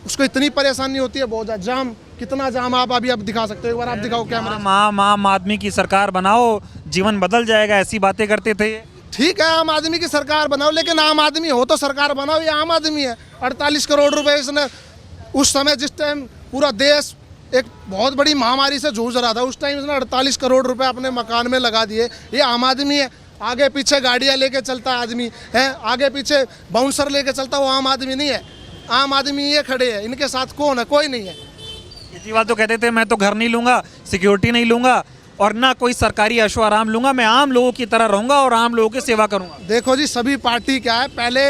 उसको इतनी परेशानी होती है, बहुत ज़्यादा जाम। कितना जाम आप अभी आप दिखा सकते हो, एक बार आप दिखाओ कैमरा। आम आदमी की सरकार बनाओ, जीवन बदल जाएगा, ऐसी बातें करते थे। ठीक है, आम आदमी की सरकार बनाओ, लेकिन आम आदमी हो तो सरकार बनाओ। ये आम आदमी है। 48 करोड़ रुपए इसने उस समय, जिस टाइम पूरा देश एक बहुत बड़ी महामारी से जूझ रहा था, उस टाइम इसने 48 करोड़ रुपए अपने मकान में लगा दिए। ये आम आदमी है। आगे पीछे गाड़ियां लेके चलता आदमी है, आगे पीछे बाउंसर लेके चलता, वो आम आदमी नहीं है। आम आदमी ये खड़े हैं, इनके साथ कौन है? कोई नहीं है। केजरीवाल तो कहते थे मैं तो घर नहीं लूंगा, सिक्योरिटी नहीं लूंगा और ना कोई सरकारी ऐशो आराम लूंगा, मैं आम लोगों की तरह रहूंगा और आम लोगों की सेवा करूंगा। देखो जी, सभी पार्टी क्या है, पहले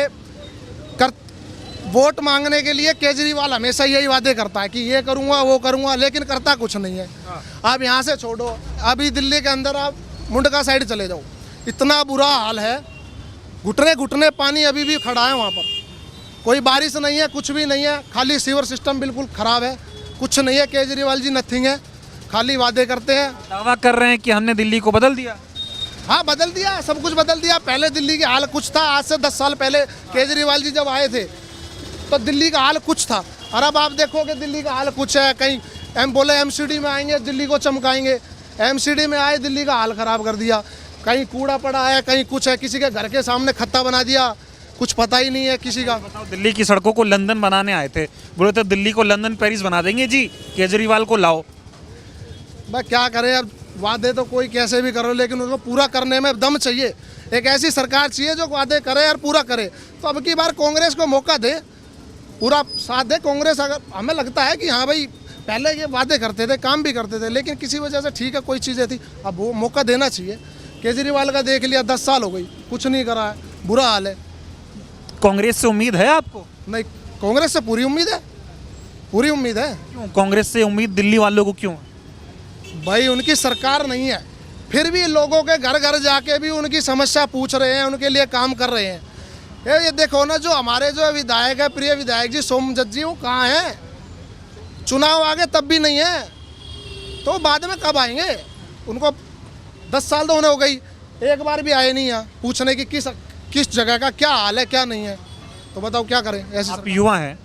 वोट मांगने के लिए केजरीवाल हमेशा यही वादे करता है कि ये करूंगा वो करूंगा, लेकिन करता कुछ नहीं है। आप यहाँ से छोड़ो, अभी दिल्ली के अंदर आप मुंडका साइड चले जाओ, इतना बुरा हाल है, घुटने घुटने पानी अभी भी खड़ा है वहाँ पर। कोई बारिश नहीं है, कुछ भी नहीं है, खाली सीवर सिस्टम बिल्कुल ख़राब है, कुछ नहीं है। केजरीवाल जी नथिंग है, खाली वादे करते हैं। दावा कर रहे हैं कि हमने दिल्ली को बदल दिया। हाँ, बदल दिया, सब कुछ बदल दिया। पहले दिल्ली की हाल कुछ था, आज से 10 साल पहले केजरीवाल जी जब आए थे तो दिल्ली का हाल कुछ था, और अब आप देखोगे दिल्ली का हाल कुछ है। कहीं बोले एमसीडी में आएंगे दिल्ली को चमकाएंगे, एमसीडी में आए दिल्ली का हाल ख़राब कर दिया। कहीं कूड़ा पड़ा है, कहीं कुछ है, किसी के घर के सामने खत्ता बना दिया, कुछ पता ही नहीं है किसी का। बताओ, दिल्ली की सड़कों को लंदन बनाने आए थे, बोले तो दिल्ली को लंदन पेरिस बना देंगे जी, केजरीवाल को लाओ। भाई क्या करें, अब वादे तो कोई कैसे भी करो, लेकिन उसको पूरा करने में दम चाहिए। एक ऐसी सरकार चाहिए जो वादे करे और पूरा करे। तो अब की बार कांग्रेस को मौका दे, पूरा साथ दे कांग्रेस। अगर हमें लगता है कि हाँ भाई पहले ये वादे करते थे, काम भी करते थे, लेकिन किसी वजह से ठीक है कोई चीज़ें थी, अब वो मौका देना चाहिए। केजरीवाल का देख लिया, 10 साल हो गई, कुछ नहीं करा है, बुरा हाल है। कांग्रेस से उम्मीद है आपको? नहीं, कांग्रेस से पूरी उम्मीद है, पूरी उम्मीद है। क्यों कांग्रेस से उम्मीद दिल्ली वालों को क्यों? भाई उनकी सरकार नहीं है, फिर भी लोगों के घर घर जाके भी उनकी समस्या पूछ रहे हैं, उनके लिए काम कर रहे हैं। ये देखो ना, जो हमारे जो विधायक है, प्रिय विधायक जी सोमदत्त जी, वो कहाँ हैं? चुनाव आगे तब भी नहीं है, तो बाद में कब आएंगे? उनको 10 साल तो उन्हें हो गई, एक बार भी आए नहीं यहाँ पूछने की किस जगह का क्या हाल है क्या नहीं है। तो बताओ क्या करें? ऐसे आप युवा हैं,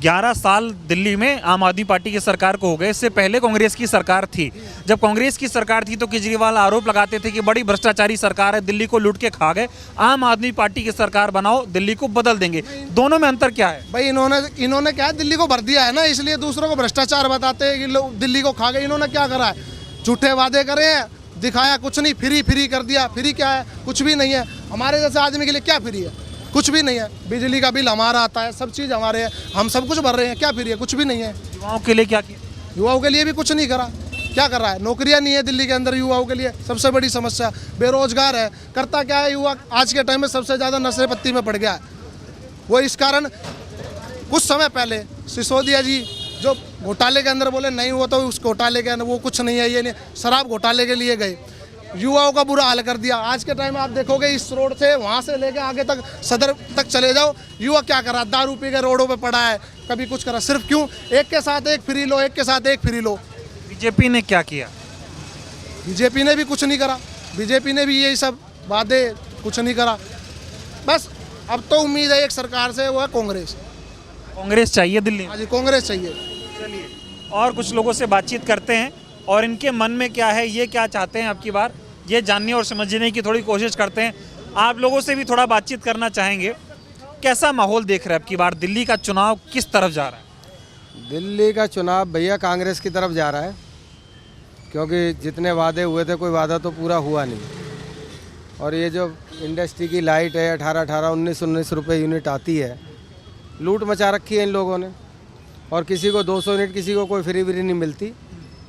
11 साल दिल्ली में आम आदमी पार्टी की सरकार को हो गए। इससे पहले कांग्रेस की सरकार थी। जब कांग्रेस की सरकार थी तो केजरीवाल आरोप लगाते थे कि बड़ी भ्रष्टाचारी सरकार है, दिल्ली को लूट के खा गए। आम आदमी पार्टी की सरकार बनाओ, दिल्ली को बदल देंगे। दोनों में अंतर क्या है? भाई इन्होंने क्या है, दिल्ली को भर दिया है ना, इसलिए दूसरों को भ्रष्टाचार बताते हैं कि लोग दिल्ली को खा गए। इन्होंने क्या करा है? झूठे वादे करे हैं, दिखाया कुछ नहीं, फ्री कर दिया। फ्री क्या है? कुछ भी नहीं है। हमारे जैसे आदमी के लिए क्या फ्री है? कुछ भी नहीं है। बिजली का बिल हमारा आता है, सब चीज़ हमारे है, हम सब कुछ भर रहे हैं। क्या फ्री है? कुछ भी नहीं है। युवाओं के लिए क्या किया? युवाओं के लिए भी कुछ नहीं करा। क्या कर रहा है? नौकरियां नहीं है दिल्ली के अंदर युवाओं के लिए, सबसे बड़ी समस्या। बेरोजगार है। करता क्या है युवा? आज के टाइम में सबसे ज़्यादा नशे पत्ती में पड़ गया है। वो इस कारण कुछ समय पहले सिसोदिया जी जो घोटाले के अंदर बोले नहीं, वो तो उस घोटाले के अंदर वो कुछ नहीं है, ये नहीं, शराब घोटाले के लिए गए, युवाओं का बुरा हाल कर दिया। आज के टाइम में आप देखोगे इस रोड से वहाँ से लेके आगे तक सदर तक चले जाओ, युवा क्या कर रहा है? दारू पी के रोडों पे पड़ा है, कभी कुछ करा। सिर्फ क्यों? एक के साथ एक फ्री लो, एक के साथ एक फ्री लो। बीजेपी ने क्या किया? बीजेपी ने भी कुछ नहीं करा। बीजेपी ने भी यही सब वादे, कुछ नहीं करा। बस अब तो उम्मीद है एक सरकार से, वो है कांग्रेस। कांग्रेस चाहिए दिल्ली में? हाँ जी, कांग्रेस चाहिए। चलिए और कुछ लोगों से बातचीत करते हैं और इनके मन में क्या है, ये क्या चाहते हैं, अब की बार ये जानने और समझने की थोड़ी कोशिश करते हैं। आप लोगों से भी थोड़ा बातचीत करना चाहेंगे। कैसा माहौल देख रहे हैं अब की बार? दिल्ली का चुनाव किस तरफ जा रहा है? दिल्ली का चुनाव भैया कांग्रेस की तरफ जा रहा है, क्योंकि जितने वादे हुए थे कोई वादा तो पूरा हुआ नहीं। और ये जो इंडस्ट्री की लाइट है 18-18, 19-19 रुपये यूनिट आती है, लूट मचा रखी है इन लोगों ने। और किसी को 200 यूनिट, किसी को कोई फ्री नहीं मिलती।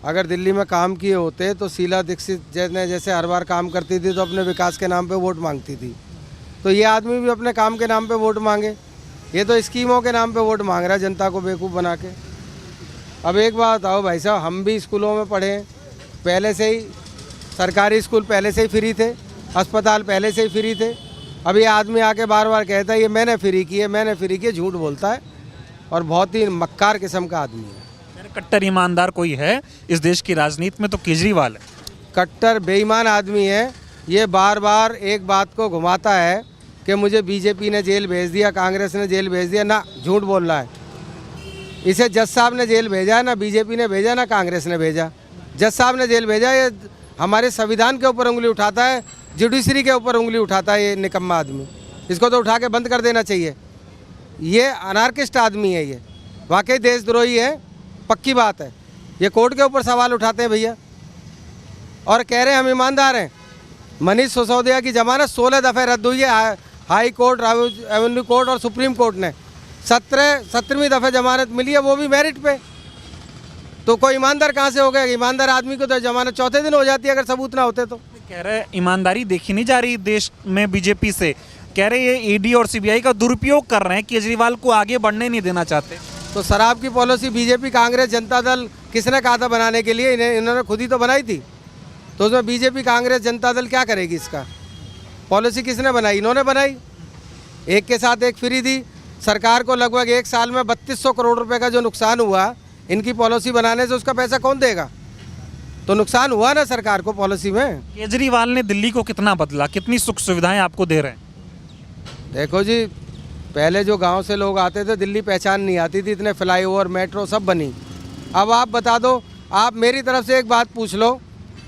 अगर दिल्ली में काम किए होते तो शीला दीक्षित जैसे हर बार काम करती थी तो अपने विकास के नाम पे वोट मांगती थी, तो ये आदमी भी अपने काम के नाम पे वोट मांगे। ये तो स्कीमों के नाम पे वोट मांग रहा है, जनता को बेवकूफ़ बना के। अब एक बात आओ भाई साहब, हम भी स्कूलों में पढ़े हैं, पहले से ही सरकारी स्कूल पहले से ही फ्री थे, अस्पताल पहले से ही फ्री थे। अब ये आदमी आके बार बार कहता है ये मैंने फ्री किए, मैंने फ्री किए, झूठ बोलता है और बहुत ही मक्कार किस्म का आदमी है। कट्टर ईमानदार कोई है इस देश की राजनीति में तो केजरीवाल है। कट्टर बेईमान आदमी है। ये बार बार एक बात को घुमाता है कि मुझे बीजेपी ने जेल भेज दिया, कांग्रेस ने जेल भेज दिया। ना, झूठ बोल रहा है। इसे जज साहब ने जेल भेजा है, ना बीजेपी ने भेजा, ना कांग्रेस ने भेजा। जज साहब ने जेल भेजा। ये हमारे संविधान के ऊपर उंगली उठाता है, जुडिशरी के ऊपर उंगली उठाता है। ये निकम्मा आदमी, इसको तो उठा के बंद कर देना चाहिए। ये अनार्किस्ट आदमी है, ये वाकई देशद्रोही है, पक्की बात है। ये कोर्ट के ऊपर सवाल उठाते हैं भैया और कह रहे हैं हम ईमानदार हैं। मनीष सिसोदिया की जमानत 16 दफ़े रद्द हुई है, हाई कोर्ट, एवेन्यू कोर्ट और सुप्रीम कोर्ट ने। 17वीं दफ़े जमानत मिली है, वो भी मेरिट पे। तो कोई ईमानदार कहाँ से हो गया? ईमानदार आदमी को तो जमानत चौथे दिन हो जाती है अगर सबूत ना होते तो। कह रहे ईमानदारी देखी नहीं जा रही देश में बीजेपी से। कह रहे ये ईडी और सीबीआई का दुरुपयोग कर रहे हैं, केजरीवाल को आगे बढ़ने नहीं देना चाहते। तो शराब की पॉलिसी बीजेपी, कांग्रेस, जनता दल किसने कहा था बनाने के लिए? इन्होंने खुद ही तो बनाई थी। तो उसमें बीजेपी, कांग्रेस, जनता दल क्या करेगी? इसका पॉलिसी किसने बनाई? इन्होंने बनाई। एक के साथ एक फ्री दी। सरकार को लगभग एक साल में 3200 करोड़ रुपए का जो नुकसान हुआ इनकी पॉलिसी बनाने से, उसका पैसा कौन देगा? तो नुकसान हुआ ना सरकार को पॉलिसी में। केजरीवाल ने दिल्ली को कितना बदला, कितनी सुख सुविधाएं आपको दे रहे हैं? देखो जी, पहले जो गांव से लोग आते थे दिल्ली पहचान नहीं आती थी, इतने फ्लाईओवर, मेट्रो सब बनी। अब आप बता दो, आप मेरी तरफ से एक बात पूछ लो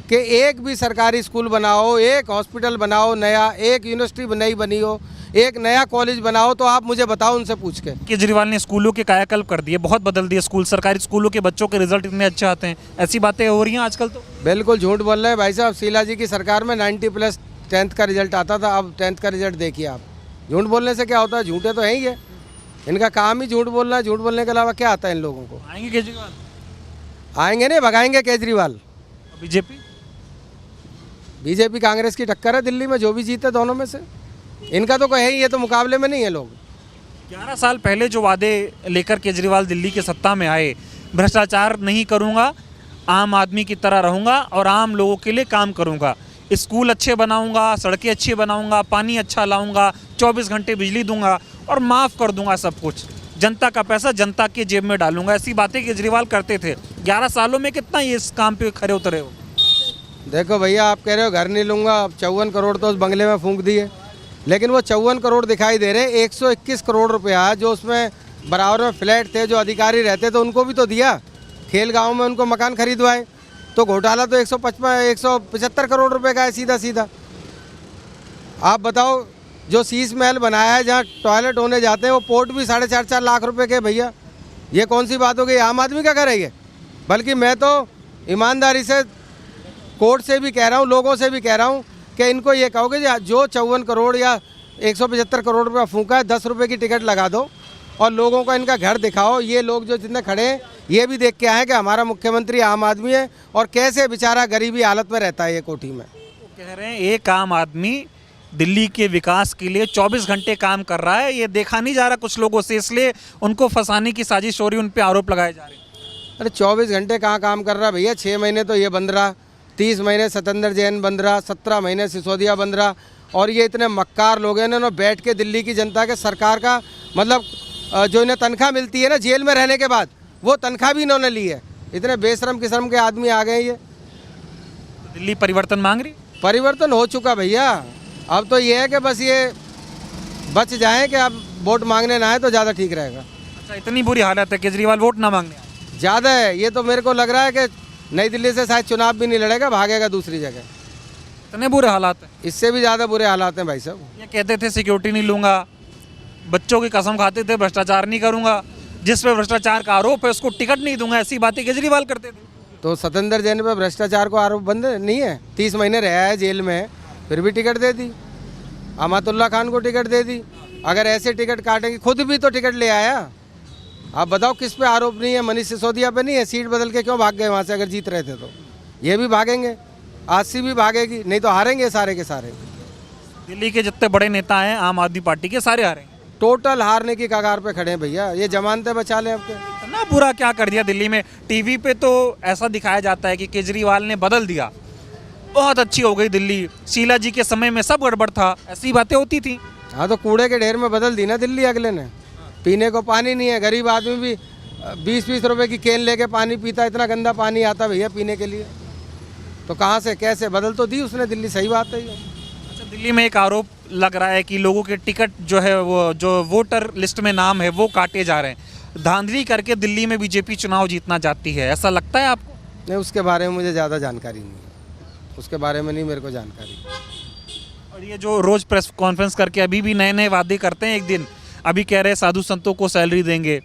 कि एक भी सरकारी स्कूल बनाओ, एक हॉस्पिटल बनाओ नया, एक यूनिवर्सिटी नई बनी हो, एक नया कॉलेज बनाओ, तो आप मुझे बताओ उनसे पूछ के। केजरीवाल ने स्कूलों के कायाकल्प कर दिए, बहुत बदल दिए स्कूल। सरकारी स्कूलों के बच्चों के रिजल्ट इतने अच्छे आते हैं, ऐसी बातें हो रही हैं आजकल। तो बिल्कुल झूठ बोल रहे हैं भाई साहब। शीला जी की सरकार में 90+ 10th का रिजल्ट आता था, अब 10th का रिजल्ट देखिए आप। झूठ बोलने से क्या होता है? झूठे तो है ही है, इनका काम ही झूठ बोलना है। झूठ बोलने के अलावा क्या आता है इन लोगों को? आएंगे केजरीवाल? आएंगे नहीं, भगाएंगे केजरीवाल। बीजेपी कांग्रेस की टक्कर है दिल्ली में, जो भी जीते दोनों में से। इनका तो कहे ही, ये तो मुकाबले में नहीं है लोग। 11 साल पहले जो वादे लेकर केजरीवाल दिल्ली की सत्ता में आए, भ्रष्टाचार नहीं करूंगा, आम आदमी की तरह रहूंगा और आम लोगों के लिए काम करूंगा, स्कूल अच्छे बनाऊंगा, सड़कें अच्छी बनाऊंगा, पानी अच्छा लाऊंगा, 24 घंटे बिजली दूंगा और माफ़ कर दूंगा सब कुछ, जनता का पैसा जनता के जेब में डालूंगा, ऐसी बातें केजरीवाल करते थे। 11 सालों में कितना ये इस काम पे खरे उतरे हो? देखो भैया, आप कह रहे हो घर नहीं लूँगा, 54 करोड़ तो उस बंगले में फूंक दिए, लेकिन वो 54 करोड़ दिखाई दे रहे। 121 करोड़ रुपया जो उसमें बराबर में फ्लैट थे, जो अधिकारी रहते थे उनको भी तो दिया, खेल गांव में उनको मकान खरीदवाए। तो घोटाला तो 175 करोड़ रुपए का है सीधा सीधा। आप बताओ, जो शीश महल बनाया है जहाँ टॉयलेट होने जाते हैं, वो पोर्ट भी 4.5 लाख रुपए के। भैया ये कौन सी बात हो गई? आम आदमी का घर है ये। बल्कि मैं तो ईमानदारी से कोर्ट से भी कह रहा हूँ, लोगों से भी कह रहा हूँ कि इनको ये कहोगे जो 54 करोड़ या 175 करोड़ रुपया फूका है, 10 रुपये की टिकट लगा दो और लोगों को इनका घर दिखाओ। ये लोग जो जितने खड़े हैं ये भी देख के आए कि हमारा मुख्यमंत्री आम आदमी है और कैसे बेचारा गरीबी हालत में रहता है ये कोठी में। वो कह रहे हैं एक आम आदमी दिल्ली के विकास के लिए 24 घंटे काम कर रहा है, ये देखा नहीं जा रहा कुछ लोगों से, इसलिए उनको फंसाने की साजिश हो रही, उन पे आरोप लगाए जा रहे हैं। अरे 24 घंटे कहाँ काम कर रहा भैया? 6 महीने तो ये बंद रहा, 30 महीने सत्येंद्र जैन बंद रहा, 17 महीने सिसोदिया बंद रहा। और ये इतने मक्कार लोग हैं, इन्होंने बैठ के दिल्ली की जनता के सरकार का मतलब जो इन्हें तनख्वाह मिलती है ना जेल में रहने के बाद, वो तनख्वाह भी इन्होंने ली है। इतने बेशरम किस्म के आदमी आ गए ये। दिल्ली परिवर्तन मांग रही? परिवर्तन हो चुका भैया, अब तो ये है कि बस ये बच जाए कि अब वोट मांगने ना आए तो ज़्यादा ठीक रहेगा। अच्छा, इतनी बुरी हालत है केजरीवाल वोट ना मांगने आए? ज़्यादा है। ये तो मेरे को लग रहा है कि नई दिल्ली से शायद चुनाव भी नहीं लड़ेगा, भागेगा दूसरी जगह। इतने बुरे हालात हैं? इससे भी ज़्यादा बुरे हालात हैं भाई साहब। ये कहते थे सिक्योरिटी नहीं लूंगा, बच्चों की कसम खाते थे भ्रष्टाचार नहीं करूंगा, जिस पे भ्रष्टाचार का आरोप है उसको टिकट नहीं दूंगा, ऐसी बातें केजरीवाल करते थे। तो सत्येंद्र जैन पे भ्रष्टाचार को आरोप बंद नहीं है? 30 महीने रहा है जेल में, फिर भी टिकट दे दी। अमातुल्ला खान को टिकट दे दी। अगर ऐसे टिकट काटेंगे, खुद भी तो टिकट ले आया। आप बताओ किस पे आरोप नहीं है? मनीष सिसोदिया पे नहीं है? सीट बदल के क्यों भाग गए वहाँ से? अगर जीत रहे थे तो ये भी भागेंगे, आजसी भी भागेगी, नहीं तो हारेंगे सारे के सारे। दिल्ली के जितने बड़े नेता हैं आम आदमी पार्टी के, सारे हारेंगे। टोटल हारने की कगार पे खड़े हैं भैया। ये जमानतें बचा लें आपके। इतना बुरा क्या कर दिया दिल्ली में? टीवी पे तो ऐसा दिखाया जाता है कि केजरीवाल ने बदल दिया, बहुत अच्छी हो गई दिल्ली, शीला जी के समय में सब गड़बड़ था, ऐसी बातें होती थी। हाँ, तो कूड़े के ढेर में बदल दी ना दिल्ली अगले ने। पीने को पानी नहीं है, गरीब आदमी भी 20-20 रुपए की केन लेके पानी पीता, इतना गंदा पानी आता भैया पीने के लिए। तो कहाँ से कैसे बदल तो दी उसने दिल्ली, सही बात है ये। अच्छा, दिल्ली में एक आरोप लग रहा है कि लोगों के टिकट जो है वो जो वोटर लिस्ट में नाम है वो काटे जा रहे हैं। धांधली करके दिल्ली में बीजेपी चुनाव जीतना चाहती है, ऐसा लगता है आपको? नहीं, उसके बारे में मुझे ज़्यादा जानकारी नहीं है, उसके बारे में नहीं मेरे को जानकारी। और ये जो रोज़ प्रेस कॉन्फ्रेंस करके अभी भी नए नए वादे करते हैं, एक दिन अभी कह रहे हैं साधु संतों को सैलरी देंगे,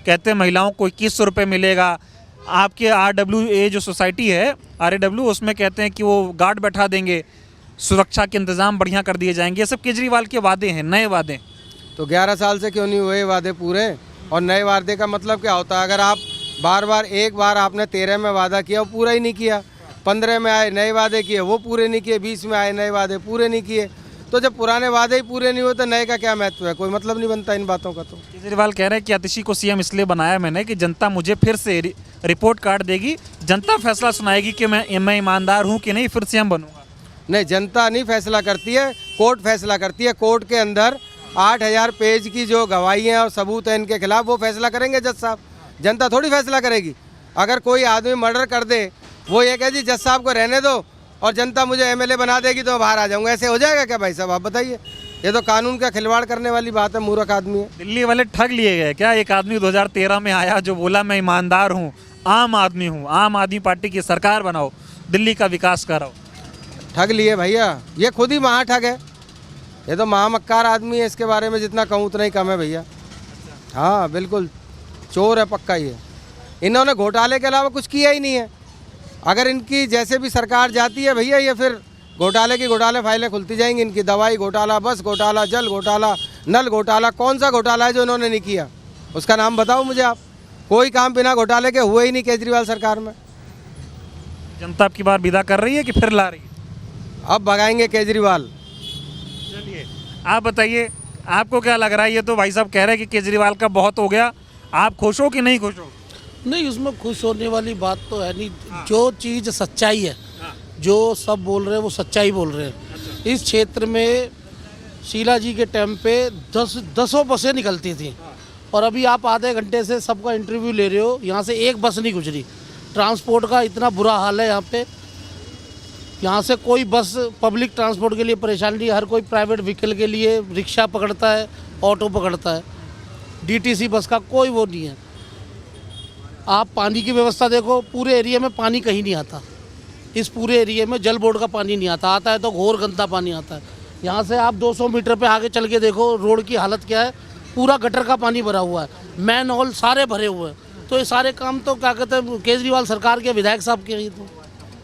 कहते हैं महिलाओं को 2100 रुपये मिलेगा। आपके RWA जो सोसाइटी है RAW, उसमें कहते हैं कि वो गार्ड बैठा देंगे, सुरक्षा के इंतज़ाम बढ़िया कर दिए जाएंगे। ये सब केजरीवाल के वादे हैं, नए वादे। तो 11 साल से क्यों नहीं हुए वादे पूरे? और नए वादे का मतलब क्या होता है? अगर आप बार बार, एक बार आपने 13 में वादा किया वो पूरा ही नहीं किया, 15 में आए नए वादे किए वो पूरे नहीं किए, 20 में आए नए वादे पूरे नहीं किए, तो जब पुराने वादे ही पूरे नहीं हुए तो नए का क्या महत्व है? कोई मतलब नहीं बनता इन बातों का। तो केजरीवाल कह रहे हैं कि आतिशी को CM इसलिए बनाया मैंने कि जनता मुझे फिर से रिपोर्ट कार्ड देगी, जनता फैसला सुनाएगी कि मैं ईमानदार हूँ कि नहीं, फिर CM बनूंगा। नहीं, जनता नहीं फैसला करती है, कोर्ट फैसला करती है। कोर्ट के अंदर 8000 पेज की जो गवाहियाँ और सबूत है इनके खिलाफ, वो फैसला करेंगे जज साहब, जनता थोड़ी फैसला करेगी। अगर कोई आदमी मर्डर कर दे, वो ये कहे जी जज साहब को रहने दो और जनता मुझे MLA बना देगी तो बाहर आ जाऊंगा, ऐसे हो जाएगा क्या भाई साहब? आप बताइए। ये तो कानून का खिलवाड़ करने वाली बात है, मूर्ख आदमी है। दिल्ली वाले ठग लिए गए क्या? एक आदमी 2013 में आया जो बोला मैं ईमानदार हूँ, आम आदमी हूँ, आम आदमी पार्टी की सरकार बनाओ, दिल्ली का विकास कराओ। ठग लिए भैया, ये खुद ही महा ठग है। ये तो महामक्कार आदमी है, इसके बारे में जितना कहूँ उतना ही कम है भैया। हाँ बिल्कुल, चोर है पक्का ये। इन्होंने घोटाले के अलावा कुछ किया ही नहीं है। अगर इनकी जैसे भी सरकार जाती है भैया, ये फिर घोटाले फाइलें खुलती जाएंगी इनकी। दवाई घोटाला, बस घोटाला, जल घोटाला, नल घोटाला। कौन सा घोटाला है जो इन्होंने नहीं किया? उसका नाम बताओ मुझे आप। कोई काम बिना घोटाले के हुए ही नहीं केजरीवाल सरकार में। जनता आपकी बार विदा कर रही है कि फिर ला रही है? अब भगाएंगे केजरीवाल। चलिए आप बताइए, आपको क्या लग रहा है? ये तो भाई साहब कह रहे हैं कि केजरीवाल का बहुत हो गया, आप खुश हो कि नहीं खुश हो? नहीं, उसमें खुश होने वाली बात तो है नहीं। जो चीज़ सच्चाई है, जो सब बोल रहे हैं वो सच्चाई बोल रहे हैं। इस क्षेत्र में शीला जी के टाइम पे दसों बसें निकलती थी और अभी आप आधे घंटे से सबका इंटरव्यू ले रहे हो, यहाँ से एक बस नहीं गुजरी। ट्रांसपोर्ट का इतना बुरा हाल है यहाँ पे, यहाँ से कोई बस पब्लिक ट्रांसपोर्ट के लिए परेशान नहीं, हर कोई प्राइवेट व्हीकल के लिए रिक्शा पकड़ता है, ऑटो पकड़ता है। डीटीसी बस का कोई वो नहीं है। आप पानी की व्यवस्था देखो, पूरे एरिया में पानी कहीं नहीं आता। इस पूरे एरिया में जल बोर्ड का पानी नहीं आता, आता है तो घोर गंदा पानी आता है। यहाँ से आप 200 मीटर पे आगे चल के देखो रोड की हालत क्या है, पूरा गटर का पानी भरा हुआ है, मैन होल सारे भरे हुए हैं। तो ये सारे काम तो क्या कहते हैं केजरीवाल सरकार के विधायक साहब के ही। तो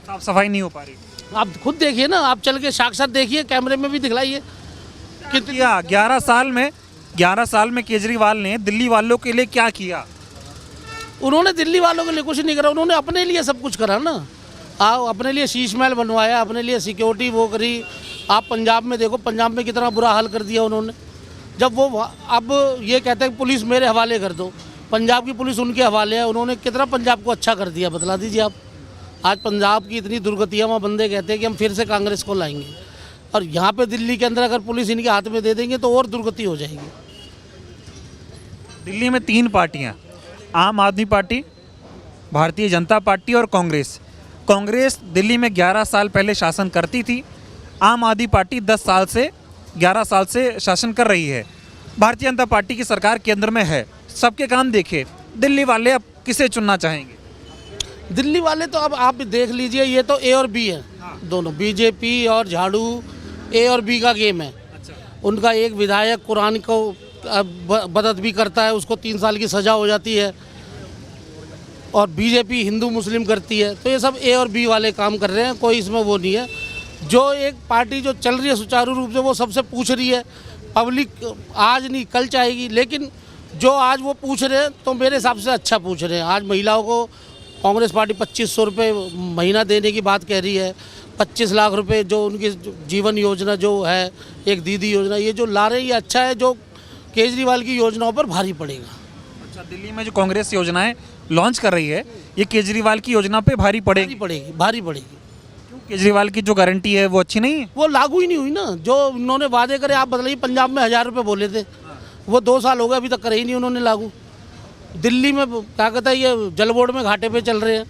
साफ सफाई नहीं हो पा रही। आप खुद देखिए ना, आप चल के साक्षात देखिए, कैमरे में भी दिखलाइए कितनी। 11 साल में केजरीवाल ने दिल्ली वालों के लिए क्या किया? उन्होंने दिल्ली वालों के लिए कुछ नहीं करा, उन्होंने अपने लिए सब कुछ करा ना। आप अपने लिए शीश महल बनवाया, अपने लिए सिक्योरिटी वो करी। आप पंजाब में देखो, पंजाब में कितना बुरा हाल कर दिया उन्होंने। जब वो अब ये कहते हैं पुलिस मेरे हवाले कर दो, पंजाब की पुलिस उनके हवाले है। उन्होंने कितना पंजाब को अच्छा कर दिया, बतला दीजिए आप। आज पंजाब की इतनी दुर्गतियाँ, वहाँ बंदे कहते हैं कि हम फिर से कांग्रेस को लाएंगे, और यहाँ पे दिल्ली के अंदर अगर पुलिस इनके हाथ में दे देंगे तो और दुर्गति हो जाएगी। दिल्ली में 3 पार्टियां, आम आदमी पार्टी, भारतीय जनता पार्टी और कांग्रेस। कांग्रेस दिल्ली में 11 साल पहले शासन करती थी, आम आदमी पार्टी 11 साल से शासन कर रही है। भारतीय जनता पार्टी की सरकार केंद्र में है। सबके काम देखे, दिल्ली वाले अब किसे चुनना चाहेंगे? दिल्ली वाले तो अब आप देख लीजिए, ये तो ए और बी है दोनों, बीजेपी और झाड़ू ए और बी का गेम है। उनका एक विधायक कुरान को बदत भी करता है, उसको 3 साल की सज़ा हो जाती है, और बीजेपी हिंदू मुस्लिम करती है। तो ये सब ए और बी वाले काम कर रहे हैं, कोई इसमें वो नहीं है। जो एक पार्टी जो चल रही है सुचारू रूप से, वो सबसे पूछ रही है। पब्लिक आज नहीं कल चाहेगी, लेकिन जो आज वो पूछ रहे हैं तो मेरे हिसाब से अच्छा पूछ रहे हैं। आज महिलाओं को कांग्रेस पार्टी 2500 रुपये महीना देने की बात कह रही है, 25 लाख रुपए जो उनकी जीवन योजना जो है, एक दीदी योजना, ये जो ला रहे हैं ये अच्छा है, जो केजरीवाल की योजनाओं पर भारी पड़ेगा। अच्छा, दिल्ली में जो कांग्रेस योजनाएं लॉन्च कर रही है, ये केजरीवाल की योजना पे भारी पड़ेगी? भारी पड़ेगी। क्यों? केजरीवाल की जो गारंटी है वो अच्छी नहीं है? वो लागू ही नहीं हुई ना। जो उन्होंने वादे करे, आप बदलाइए, पंजाब में 1000 रुपये बोले थे, वो 2 साल हो गए अभी तक करे ही नहीं उन्होंने लागू। दिल्ली में क्या कहता है, ये जल बोर्ड में घाटे पे चल रहे हैं,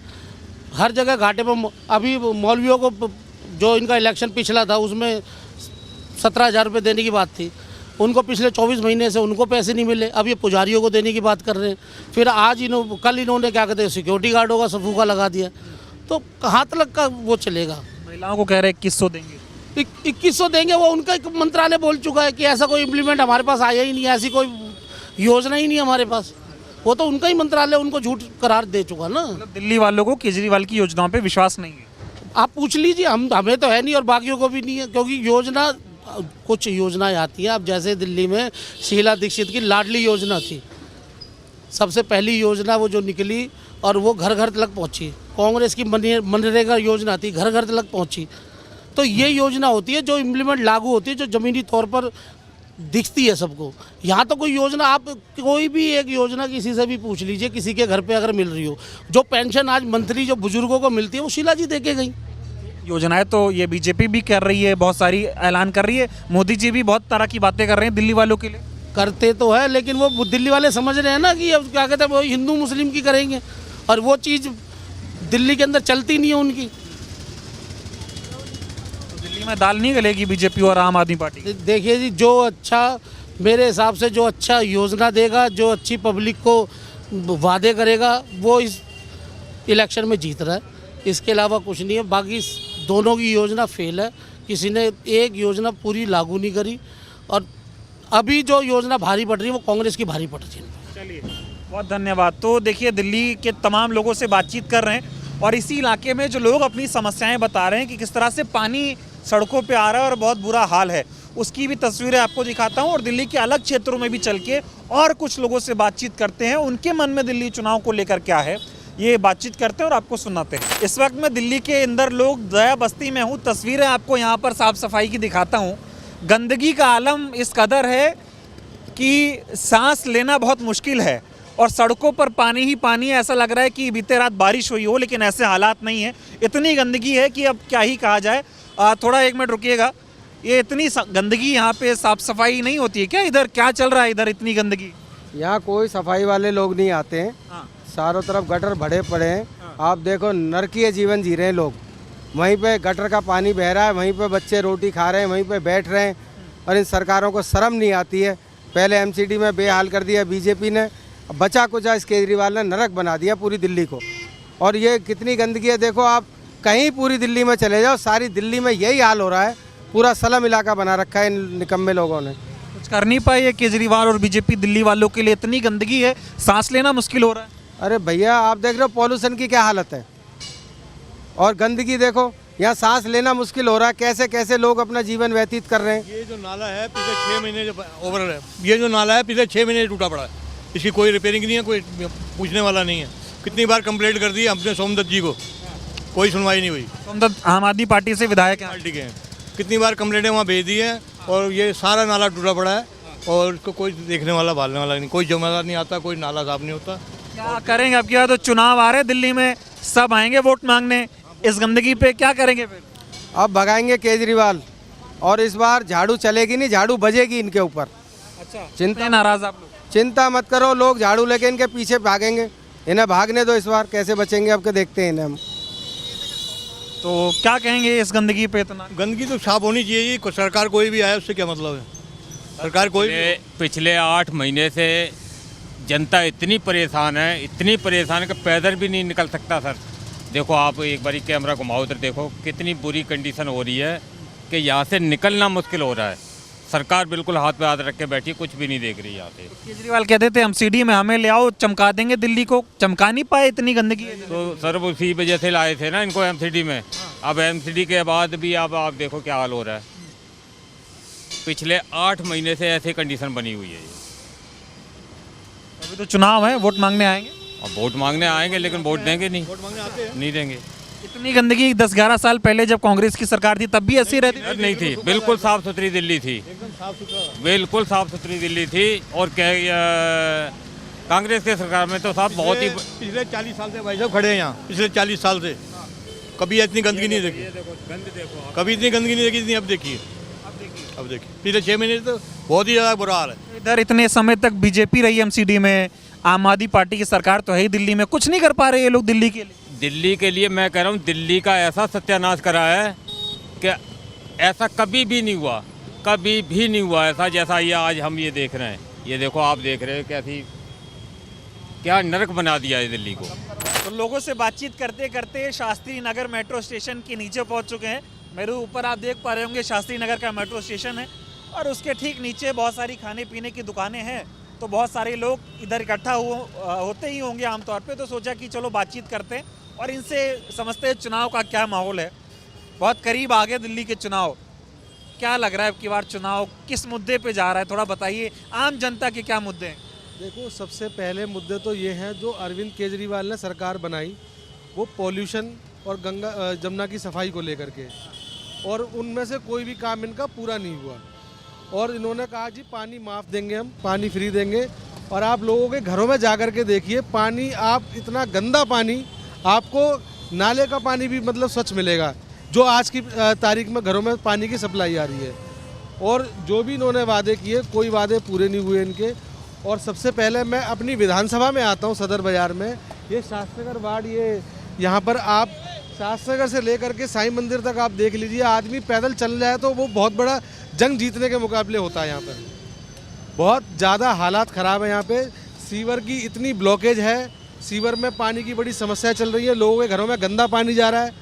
हर जगह घाटे पे। अभी मौलवियों को जो इनका इलेक्शन पिछला था उसमें 17,000 रुपये देने की बात थी, उनको पिछले 24 महीने से उनको पैसे नहीं मिले। अब ये पुजारियों को देने की बात कर रहे हैं। फिर आज कल इन्होंने क्या कहते हैं सिक्योरिटी गार्डों का सफूका लगा दिया। तो कहाँ तक का वो चलेगा? महिलाओं को कह रहे 2100 देंगे, 2100 देंगे। वो उनका एक मंत्रालय बोल चुका है कि ऐसा कोई इम्प्लीमेंट हमारे पास आया ही नहीं, ऐसी कोई योजना ही नहीं हमारे पास। वो तो उनका ही मंत्रालय उनको झूठ करार दे चुका ना। मतलब दिल्ली वालों को केजरीवाल की योजनाओं पे विश्वास नहीं है? आप पूछ लीजिए, हमें तो है नहीं और बाकियों को भी नहीं है, क्योंकि योजना कुछ योजनाएं आती हैं। अब जैसे दिल्ली में शीला दीक्षित की लाडली योजना थी, सबसे पहली योजना वो जो निकली और वो घर घर तक पहुंची। कांग्रेस की मनरेगा योजना थी, घर घर तक पहुंची। तो ये योजना होती है जो इम्प्लीमेंट लागू होती है, जो ज़मीनी तौर पर दिखती है सबको। यहाँ तो कोई योजना, आप कोई भी एक योजना किसी से भी पूछ लीजिए, किसी के घर पे अगर मिल रही हो, जो पेंशन आज मंथली जो बुजुर्गों को मिलती है वो शीला जी दे के गई। योजनाएं तो ये बीजेपी भी कर रही है, बहुत सारी ऐलान कर रही है, मोदी जी भी बहुत तरह की बातें कर रहे हैं दिल्ली वालों के लिए। करते तो है, लेकिन वो दिल्ली वाले समझ रहे हैं ना कि अब क्या कहते हैं वो हिंदू मुस्लिम की करेंगे, और वो चीज़ दिल्ली के अंदर चलती नहीं है उनकी। तो दिल्ली में दाल नहीं गलेगी बीजेपी और आम आदमी पार्टी? देखिए जी, जो अच्छा मेरे हिसाब से जो अच्छा योजना देगा, जो अच्छी पब्लिक को वादे करेगा, वो इस इलेक्शन में जीत रहा है। इसके अलावा कुछ नहीं है। बाकी दोनों की योजना फेल है, किसी ने एक योजना पूरी लागू नहीं करी, और अभी जो योजना भारी पड़ रही है वो कांग्रेस की भारी पड़ रही है। चलिए, बहुत धन्यवाद। तो देखिए, दिल्ली के तमाम लोगों से बातचीत कर रहे हैं, और इसी इलाके में जो लोग अपनी समस्याएं बता रहे हैं कि किस तरह से पानी सड़कों पे आ रहा है और बहुत बुरा हाल है, उसकी भी तस्वीरें आपको दिखाता हूं। और दिल्ली के अलग क्षेत्रों में भी चल के और कुछ लोगों से बातचीत करते हैं, उनके मन में दिल्ली चुनाव को लेकर क्या है ये बातचीत करते हैं और आपको सुनाते हैं। इस वक्त मैं दिल्ली के अंदर लोग दया बस्ती में हूँ। तस्वीरें आपको यहाँ पर साफ़ सफाई की दिखाता हूँ। गंदगी का आलम इस कदर है कि सांस लेना बहुत मुश्किल है, और सड़कों पर पानी ही पानी है। ऐसा लग रहा है कि बीते रात बारिश हुई हो, लेकिन ऐसे हालात नहीं है। इतनी गंदगी है कि अब क्या ही कहा जाए। थोड़ा 1 मिनट रुकिएगा। ये इतनी गंदगी, यहाँ पे साफ़ सफाई नहीं होती है क्या? इधर क्या चल रहा है? इधर इतनी गंदगी? यहाँ कोई सफाई वाले लोग नहीं आते हैं। चारों तरफ गटर भरे पड़े हैं। आप देखो, नरकीय जीवन जी रहे हैं लोग। वहीं पे गटर का पानी बह रहा है, वहीं पे बच्चे रोटी खा रहे हैं, वहीं पे बैठ रहे हैं, और इन सरकारों को शर्म नहीं आती है। पहले एमसीडी में बेहाल कर दिया बीजेपी ने, बचा कुचा इस केजरीवाल ने नरक बना दिया पूरी दिल्ली को। और ये कितनी गंदगी है, देखो आप कहीं पूरी दिल्ली में चले जाओ, सारी दिल्ली में यही हाल हो रहा है। पूरा सलम इलाका बना रखा है इन निकम्मे लोगों ने। कुछ कर नहीं पाए ये केजरीवाल और बीजेपी दिल्ली वालों के लिए? इतनी गंदगी है, सांस लेना मुश्किल हो रहा है। अरे भैया आप देख रहे हो पॉल्यूशन की क्या हालत है, और गंदगी देखो, यहाँ सांस लेना मुश्किल हो रहा है। कैसे कैसे लोग अपना जीवन व्यतीत कर रहे हैं। ये जो नाला है पिछले 6 महीने ओवर है, ये जो नाला है पिछले 6 महीने टूटा पड़ा है, इसकी कोई रिपेयरिंग नहीं है, कोई पूछने वाला नहीं है। कितनी बार कंप्लेंट कर दी हमने सोमदत्त जी को, कोई सुनवाई नहीं हुई। सोमदत्त आम आदमी पार्टी से विधायक हैं। पार्टी के हैं, कितनी बार कंप्लेंटें वहाँ भेज दी हैं, और ये सारा नाला टूटा पड़ा है और इसको कोई देखने वाला भालने वाला नहीं, कोई जिम्मेदार नहीं आता, कोई नाला साफ नहीं होता। क्या करेंगे अब? क्या तो चुनाव आ रहे हैं दिल्ली में, सब आएंगे वोट मांगने, इस गंदगी पे क्या करेंगे फिर? अब भगाएंगे केजरीवाल, और इस बार झाड़ू चलेगी नहीं, झाड़ू बजेगी इनके ऊपर। अच्छा, चिंता नाराज आप लोग? चिंता मत करो, लोग झाड़ू लेके इनके पीछे भागेंगे। इन्हें भागने दो, इस बार कैसे बचेंगे अब के देखते हैं इन्हें हम। तो क्या कहेंगे इस गंदगी पे? इतना गंदगी तो साफ होनी चाहिए, सरकार कोई भी आए उससे क्या मतलब है। सरकार कोई पिछले 8 महीने से जनता इतनी परेशान है, इतनी परेशान है कि पैदल भी नहीं निकल सकता सर। देखो आप एक बारी कैमरा घुमाओ उधर, देखो कितनी बुरी कंडीशन हो रही है कि यहाँ से निकलना मुश्किल हो रहा है। सरकार बिल्कुल हाथ पे हाथ रख के बैठी, कुछ भी नहीं देख रही यहाँ से। केजरीवाल कहते थे एमसीडी में हमें ले आओ, चमका देंगे दिल्ली को, चमका नहीं पाए, इतनी गंदगी है। तो सर वो उसी वजह से लाए थे ना इनको एमसीडी में। अब एमसीडी के बाद भी अब आप देखो क्या हाल हो रहा है। पिछले 8 महीने से ऐसी कंडीशन बनी हुई है। अभी तो चुनाव है, वोट मांगने आएंगे। अब वोट मांगने आएंगे लेकिन वोट देंगे नहीं, वोट मांगने आते हैं नहीं देंगे। इतनी गंदगी 10-11 साल पहले जब कांग्रेस की सरकार थी तब भी ऐसी रहती थी? नहीं थी, बिल्कुल साफ सुथरी दिल्ली थी, बिल्कुल साफ सुथरी दिल्ली थी। और कांग्रेस के सरकार में तो साहब बहुत ही पिछले 40 साल से भाई साहब खड़े हैं यहाँ, पिछले 40 साल से कभी इतनी गंदगी नहीं देखी, कभी इतनी गंदगी नहीं देखी, अब देखिए, अब देखिए पिछले 6 महीने तो बहुत ही ज़्यादा बुरा हाल है। इधर इतने समय तक बीजेपी रही एमसीडी में, आम आदमी पार्टी की सरकार तो है ही दिल्ली में, कुछ नहीं कर पा रहे ये लोग दिल्ली के लिए। दिल्ली के लिए मैं कह रहा हूँ, दिल्ली का ऐसा सत्यानाश करा है कि ऐसा कभी भी नहीं हुआ, कभी भी नहीं हुआ ऐसा जैसा ये आज हम ये देख रहे हैं। ये देखो आप देख रहे हैं कैसी क्या नरक बना दिया है दिल्ली को। तो लोगों से बातचीत करते करते शास्त्री नगर मेट्रो स्टेशन के नीचे पहुंच चुके हैं। मेरे ऊपर आप देख पा रहे होंगे शास्त्री नगर का मेट्रो स्टेशन है, और उसके ठीक नीचे बहुत सारी खाने पीने की दुकानें हैं। तो बहुत सारे लोग इधर इकट्ठा होते ही होंगे आमतौर पे, तो सोचा कि चलो बातचीत करते हैं और इनसे समझते हैं चुनाव का क्या माहौल है। बहुत करीब आ गए दिल्ली के चुनाव, क्या लग रहा है कि बार चुनाव किस मुद्दे पे जा रहा है, थोड़ा बताइए। आम जनता के क्या मुद्दे हैं? देखो सबसे पहले मुद्दे तो ये हैं जो अरविंद केजरीवाल ने सरकार बनाई, वो पॉल्यूशन और गंगा जमुना की सफाई को लेकर के, और उनमें से कोई भी काम इनका पूरा नहीं हुआ। और इन्होंने कहा जी पानी माफ़ देंगे, हम पानी फ्री देंगे, और आप लोगों के घरों में जा कर के देखिए पानी, आप इतना गंदा पानी, आपको नाले का पानी भी मतलब स्वच्छ मिलेगा, जो आज की तारीख में घरों में पानी की सप्लाई आ रही है। और जो भी इन्होंने वादे किए, कोई वादे पूरे नहीं हुए इनके। और सबसे पहले मैं अपनी विधानसभा में आता हूँ, सदर बाज़ार में, ये शास्त्रनगर वार्ड, ये यहाँ पर आप शास्त्रनगर से लेकर के साईं मंदिर तक आप देख लीजिए, आदमी पैदल चल रहा है तो वो बहुत बड़ा जंग जीतने के मुकाबले होता है। यहाँ पर बहुत ज़्यादा हालात ख़राब है। यहाँ पे सीवर की इतनी ब्लॉकेज है, सीवर में पानी की बड़ी समस्या चल रही है, लोगों के घरों में गंदा पानी जा रहा है,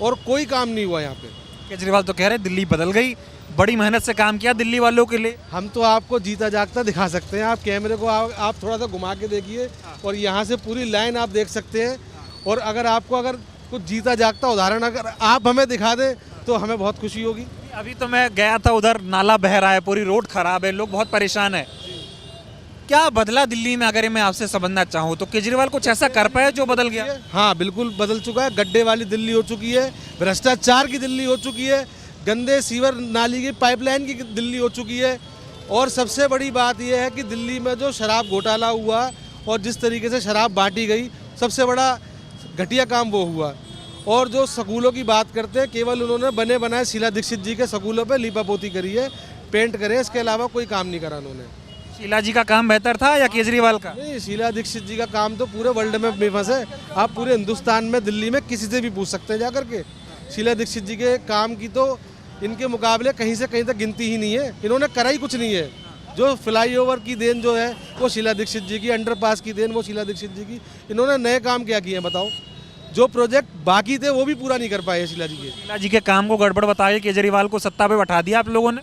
और कोई काम नहीं हुआ यहाँ पे। केजरीवाल तो कह रहे दिल्ली बदल गई, बड़ी मेहनत से काम किया दिल्ली वालों के लिए। हम तो आपको जीता जागता दिखा सकते हैं, आप कैमरे को आप थोड़ा सा घुमा के देखिए, और यहाँ से पूरी लाइन आप देख सकते हैं। और अगर आपको अगर कुछ जीता जागता उदाहरण अगर आप हमें दिखा दें तो हमें बहुत खुशी होगी। अभी तो मैं गया था, उधर नाला बह रहा है, पूरी रोड खराब है, लोग बहुत परेशान है। क्या बदला दिल्ली में अगर मैं आपसे समझना चाहूँ तो? केजरीवाल कुछ ऐसा कर पाया जो बदल गया? हाँ बिल्कुल बदल चुका है। गड्ढे वाली दिल्ली हो चुकी है, भ्रष्टाचार की दिल्ली हो चुकी है, गंदे सीवर नाली की पाइपलाइन की दिल्ली हो चुकी है। और सबसे बड़ी बात यह है कि दिल्ली में जो शराब घोटाला हुआ और जिस तरीके से शराब बांटी गई, सबसे बड़ा घटिया काम वो हुआ। और जो स्कूलों की बात करते हैं, केवल उन्होंने बने बनाए शीला दीक्षित जी के स्कूलों पे लीपापोती करी है, पेंट करे, इसके अलावा कोई काम नहीं करा उन्होंने। शीला जी का काम बेहतर था या केजरीवाल का? नहीं, शीला दीक्षित जी का काम तो पूरे वर्ल्ड में फेमस है। आप पूरे हिंदुस्तान में, दिल्ली में किसी से भी पूछ सकते हैं जाकर के, शीला दीक्षित जी के काम की तो इनके मुकाबले कहीं से कहीं तक गिनती ही नहीं है। इन्होंने करा ही कुछ नहीं है। जो फ्लाईओवर की देन जो है वो शीला दीक्षित जी की, अंडरपास की देन वो शीला दीक्षित जी की। इन्होंने नए काम क्या किए हैं बताओ? जो प्रोजेक्ट बाकी थे वो भी पूरा नहीं कर पाए शीला जी के। शीला जी के काम को गड़बड़ बताइए, केजरीवाल को सत्ता पे बैठा दिया आप लोगों ने।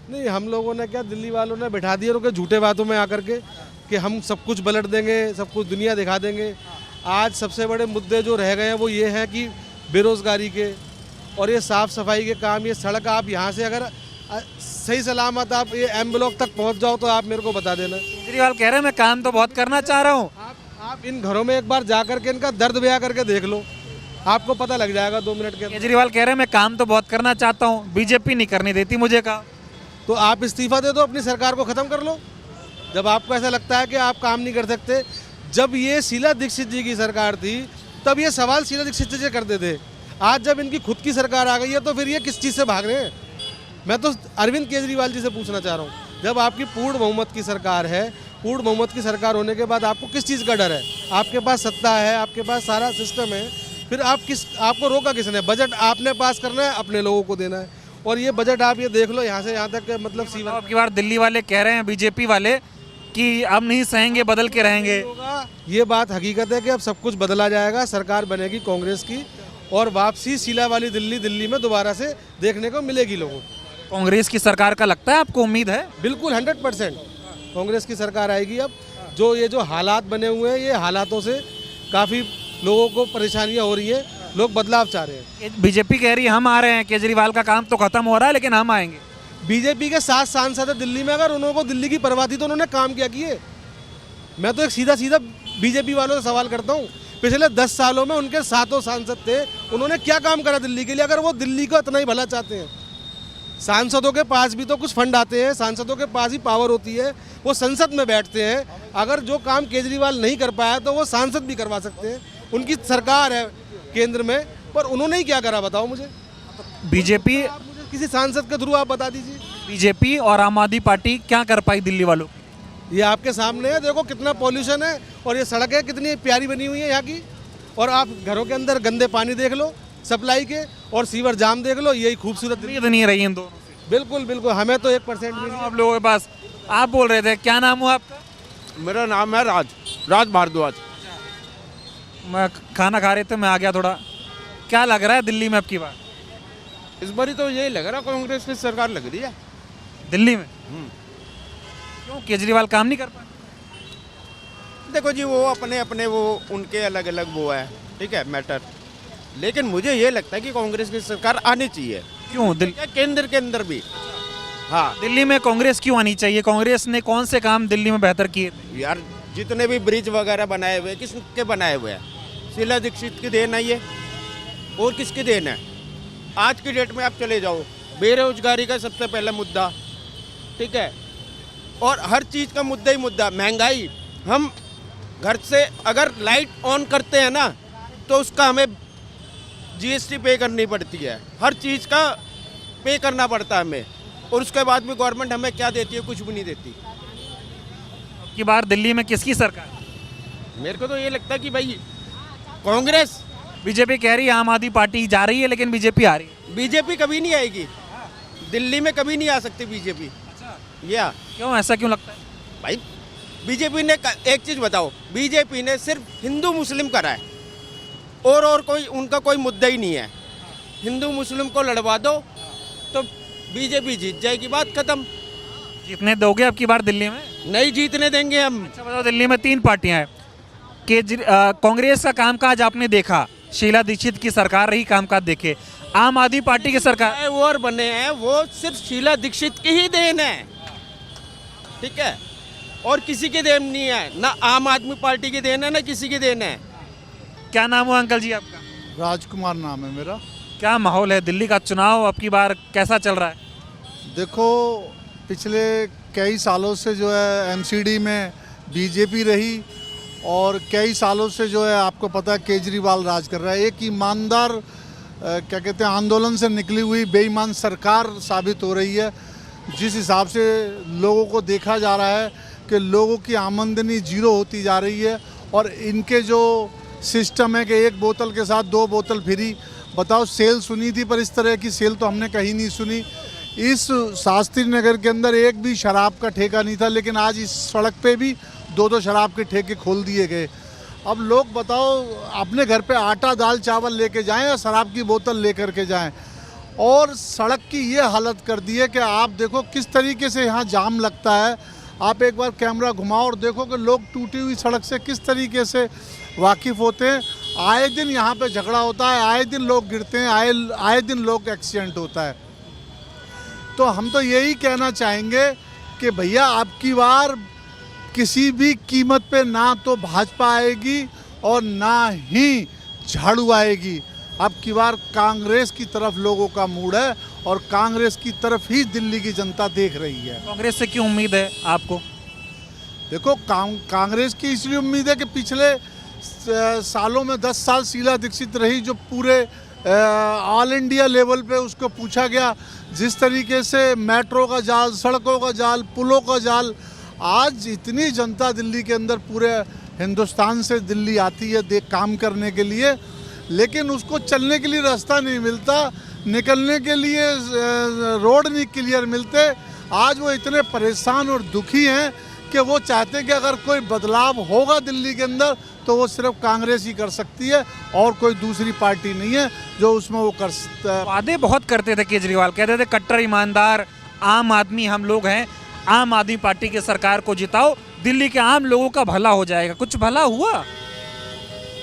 नहीं, हम लोगों ने क्या, दिल्ली वालों ने बैठा दिया उनके झूठे बातों में आकर के कि हम सब कुछ पलट देंगे, सब कुछ दुनिया दिखा देंगे। आज सबसे बड़े मुद्दे जो रह गए हैं वो ये हैं कि बेरोज़गारी के और ये साफ़ सफाई के काम, ये सड़क। आप यहाँ से अगर सही सलामत आप ये एम ब्लॉक तक पहुँच जाओ तो आप मेरे को बता देना। केजरीवाल कह रहे हैं मैं काम तो बहुत करना चाह रहा हूँ। आप इन घरों में एक बार जा करके इनका दर्द बयां करके देख लो, आपको पता लग जाएगा 2 मिनट के अंदर। केजरीवाल कह रहे हैं मैं काम तो बहुत करना चाहता हूँ, बीजेपी नहीं करने देती मुझे काम। तो आप इस्तीफा दे दो, अपनी सरकार को ख़त्म कर लो। जब आपको ऐसा लगता है कि आप काम नहीं कर सकते, जब ये शीला दीक्षित जी की सरकार थी तब ये सवाल शीला दीक्षित जी से करते थे। आज जब इनकी खुद की सरकार आ गई है तो फिर ये किस चीज़ से भाग रहे हैं? मैं तो अरविंद केजरीवाल जी से पूछना चाह रहा हूँ, जब आपकी पूर्ण बहुमत की सरकार है, पूर्ण बहुमत की सरकार होने के बाद आपको किस चीज़ का डर है? आपके पास सत्ता है, आपके पास सारा सिस्टम है, फिर आपको रोका किसने? बजट आपने पास करना है, अपने लोगों को देना है। और ये बजट आप ये देख लो यहाँ से यहाँ तक, मतलब सीवर। अब की बार दिल्ली वाले कह रहे हैं, बीजेपी वाले, कि अब नहीं सहेंगे, बदल के रहेंगे। ये बात हकीकत है कि अब सब कुछ बदला जाएगा, सरकार बनेगी कांग्रेस की और वापसी शीला वाली दिल्ली में दोबारा से देखने को मिलेगी लोगों को। कांग्रेस की सरकार का लगता है आपको, उम्मीद है? बिल्कुल 100% कांग्रेस की सरकार आएगी। अब जो हालात बने हुए हैं, ये हालातों से काफ़ी लोगों को परेशानियां हो रही है, लोग बदलाव चाह रहे हैं। बीजेपी कह रही है हम आ रहे हैं, केजरीवाल का काम तो खत्म हो रहा है लेकिन हम आएंगे। बीजेपी के 7 सांसद है दिल्ली में, अगर उन्होंने दिल्ली की परवाह थी तो उन्होंने काम क्या किए? मैं तो एक सीधा बीजेपी वालों से सवाल करता हूँ, पिछले 10 सालों में उनके 7 सांसद थे, उन्होंने क्या काम करा दिल्ली के लिए? अगर वो दिल्ली को इतना ही भला चाहते हैं, सांसदों के पास भी तो कुछ फंड आते हैं, सांसदों के पास ही पावर होती है, वो संसद में बैठते हैं। अगर जो काम केजरीवाल नहीं कर पाया तो वो सांसद भी करवा सकते हैं, उनकी सरकार है केंद्र में, पर उन्होंने ही क्या करा बताओ मुझे? बीजेपी, मुझे किसी सांसद के थ्रू आप बता दीजिए। बीजेपी और आम आदमी पार्टी क्या कर पाई दिल्ली वालों? ये आपके सामने है, देखो कितना पॉल्यूशन है और ये सड़कें कितनी प्यारी बनी हुई है यहाँ की, और आप घरों के अंदर गंदे पानी देख लो सप्लाई के, और सीवर जाम देख लो, यही खूबसूरत नहीं रही इन दोनों से। बिल्कुल हमें तो 1% भी नहीं। आप लोगों के पास, आप बोल रहे थे, क्या नाम हुआ आपका? मेरा नाम है राज भारद्वाज। मैं खाना खा रहे थे, मैं आ गया थोड़ा। क्या लग रहा है दिल्ली में अब की बार? इस बारी तो यही लग रहा है कांग्रेस की सरकार लग रही है दिल्ली में। क्यों, केजरीवाल काम नहीं कर पाए? देखो जी, वो अपने वो उनके अलग अलग वो है, ठीक है, मैटर। लेकिन मुझे ये लगता है कि कांग्रेस की सरकार आनी चाहिए। क्यों? केंद्र के अंदर भी। हाँ, दिल्ली में कांग्रेस क्यों आनी चाहिए? कांग्रेस ने कौन से काम दिल्ली में बेहतर किए? यार जितने भी ब्रिज वगैरह बनाए हुए, किसके बनाए हुए हैं? शीला दीक्षित की देन है ये, और किसकी देन है? आज की डेट में आप चले जाओ, बेरोजगारी का सबसे पहला मुद्दा, ठीक है, और हर चीज़ का मुद्दा ही मुद्दा, महंगाई। हम घर से अगर लाइट ऑन करते हैं ना तो उसका हमें जीएसटी पे करनी पड़ती है, हर चीज़ का पे करना पड़ता है हमें, और उसके बाद भी गवर्नमेंट हमें क्या देती है? कुछ भी नहीं देती। की बार दिल्ली में किसकी सरकार? मेरे को तो ये लगता है कि भाई कांग्रेस। बीजेपी कह रही है आम आदमी पार्टी जा रही है, लेकिन बीजेपी आ रही है। बीजेपी कभी नहीं आएगी दिल्ली में, कभी नहीं आ सकती बीजेपी। या क्यों, ऐसा क्यों लगता है भाई? बीजेपी ने एक चीज़ बताओ, बीजेपी ने सिर्फ हिंदू मुस्लिम करा है, और कोई उनका कोई मुद्दा ही नहीं है। हिंदू मुस्लिम को लड़वा दो तो बीजेपी जीत जाएगी, बात खत्म। जीतने दोगे अब की बार दिल्ली में? नहीं जीतने देंगे हम। अच्छा बताओ, दिल्ली में 3 पार्टियां हैं, कांग्रेस का कामकाज आपने देखा, शीला दीक्षित की सरकार रही, कामकाज देखे। आम आदमी पार्टी की सरकार और बने हैं, वो सिर्फ शीला दीक्षित की ही देन है, ठीक है, और किसी की देन नहीं है, ना आम आदमी पार्टी की देन है, ना किसी की देन है। क्या नाम हुआ अंकल जी आपका? राजकुमार नाम है मेरा। क्या माहौल है दिल्ली का? चुनाव अब की बार कैसा चल रहा है? देखो, पिछले कई सालों से जो है एमसीडी में बीजेपी रही, और कई सालों से जो है आपको पता है केजरीवाल राज कर रहा है। एक ईमानदार क्या कहते हैं आंदोलन से निकली हुई बेईमान सरकार साबित हो रही है। जिस हिसाब से लोगों को देखा जा रहा है कि लोगों की आमदनी जीरो होती जा रही है, और इनके जो सिस्टम है कि 1 बोतल के साथ 2 बोतल फ्री। बताओ, सेल सुनी थी पर इस तरह की सेल तो हमने कहीं नहीं सुनी। इस शास्त्री नगर के अंदर एक भी शराब का ठेका नहीं था, लेकिन आज इस सड़क पे भी 2-2 शराब के ठेके खोल दिए गए। अब लोग बताओ, अपने घर पे आटा दाल चावल लेके जाएं या शराब की बोतल लेकर के जाएं। और सड़क की ये हालत कर दी है कि आप देखो किस तरीके से यहाँ जाम लगता है। आप एक बार कैमरा घुमाओ और देखो कि लोग टूटी हुई सड़क से किस तरीके से वाकिफ़ होते हैं। आए दिन यहाँ पे झगड़ा होता है, आए दिन लोग गिरते हैं, आए दिन लोग एक्सीडेंट होता है। तो हम तो यही कहना चाहेंगे कि भैया अब की बार किसी भी कीमत पे ना तो भाजपा आएगी और ना ही झाड़ू आएगी। अब की बार कांग्रेस की तरफ लोगों का मूड है और कांग्रेस की तरफ ही दिल्ली की जनता देख रही है। कांग्रेस से क्यों उम्मीद है आपको? देखो, कांग्रेस की इसलिए उम्मीद है कि पिछले सालों में 10 साल शीला दीक्षित रही, जो पूरे ऑल इंडिया लेवल पे उसको पूछा गया, जिस तरीके से मेट्रो का जाल, सड़कों का जाल, पुलों का जाल, आज इतनी जनता दिल्ली के अंदर पूरे हिंदुस्तान से दिल्ली आती है काम करने के लिए, लेकिन उसको चलने के लिए रास्ता नहीं मिलता, निकलने के लिए रोड नहीं क्लियर मिलते। आज वो इतने परेशान और दुखी हैं कि वो चाहते हैं कि अगर कोई बदलाव होगा दिल्ली के अंदर तो वो सिर्फ कांग्रेस ही कर सकती है और कोई दूसरी पार्टी नहीं है जो उसमें वो कर सकता है। वादे बहुत करते थे केजरीवाल, कहते थे कट्टर ईमानदार आम आदमी हम लोग हैं, आम आदमी पार्टी की सरकार को जिताओ, दिल्ली के आम लोगों का भला हो जाएगा। कुछ भला हुआ?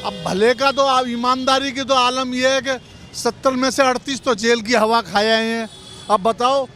अब भले का तो, अब ईमानदारी की तो आलम यह है कि 70 में से 38 तो जेल की हवा खाए आए हैं। अब बताओ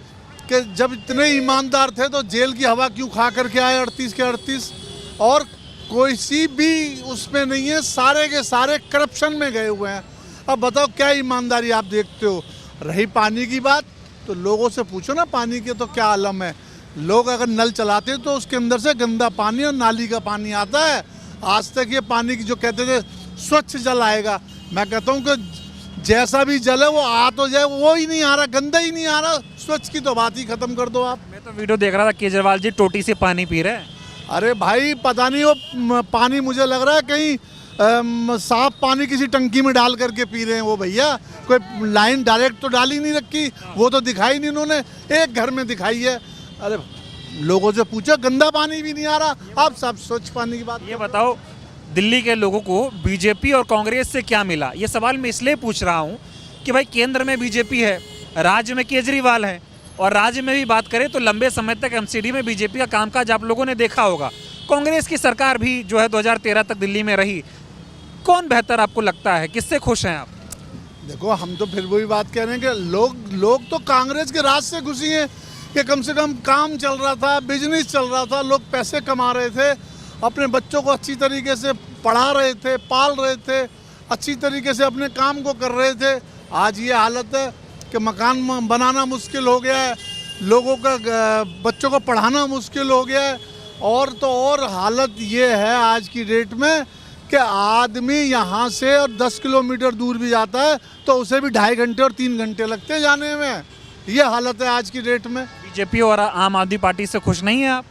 कि जब इतने ईमानदार थे तो जेल की हवा क्यों खा करके आए 38 के 38? और कोई सी भी उसमें नहीं है, सारे के सारे करप्शन में गए हुए हैं। अब बताओ क्या ईमानदारी आप देखते हो? रही पानी की बात, तो लोगों से पूछो ना पानी के तो क्या आलम है। लोग अगर नल चलाते हैं तो उसके अंदर से गंदा पानी और नाली का पानी आता है। आज तक ये पानी की जो कहते थे स्वच्छ जल आएगा, मैं कहता हूँ कि जैसा भी जल है वो आ तो जाए, वो ही नहीं आ रहा, गंदा ही नहीं आ रहा। स्वच्छ की तो बात ही खत्म कर दो आप। मैं तो वीडियो देख रहा था, केजरीवाल जी टोटी से पानी पी रहे हैं। अरे भाई पता नहीं, वो पानी मुझे लग रहा है कहीं साफ पानी किसी टंकी में डाल करके पी रहे हैं वो भैया। कोई लाइन डायरेक्ट तो डाल ही नहीं रखी, वो तो दिखाई नहीं उन्होंने, एक घर में दिखाई है। अरे लोगों से पूछो, गंदा पानी भी नहीं आ रहा, आप सब स्वच्छ पानी की बात। ये बताओ, दिल्ली के लोगों को बीजेपी और कांग्रेस से क्या मिला? ये सवाल मैं इसलिए पूछ रहा हूँ कि भाई केंद्र में बीजेपी है, राज्य में केजरीवाल है, और राज्य में भी बात करें तो लंबे समय तक एमसीडी में बीजेपी का कामकाज आप लोगों ने देखा होगा। कांग्रेस की सरकार भी जो है 2013 तक दिल्ली में रही। कौन बेहतर आपको लगता है, किससे खुश हैं आप? देखो, हम तो फिर वही बात कह रहे हैं कि लोग तो कांग्रेस के राज से खुशी हैं कि कम से कम काम चल रहा था, बिजनेस चल रहा था, लोग पैसे कमा रहे थे, अपने बच्चों को अच्छी तरीके से पढ़ा रहे थे, पाल रहे थे, अच्छी तरीके से अपने काम को कर रहे थे। आज ये हालत है कि मकान बनाना मुश्किल हो गया है, लोगों का बच्चों को पढ़ाना मुश्किल हो गया है। और तो और हालत ये है आज की डेट में कि आदमी यहाँ से और 10 किलोमीटर दूर भी जाता है तो उसे भी 2.5 घंटे और 3 घंटे लगते हैं जाने में। ये हालत है आज की डेट में। बीजेपी और आम आदमी पार्टी से खुश नहीं है आप?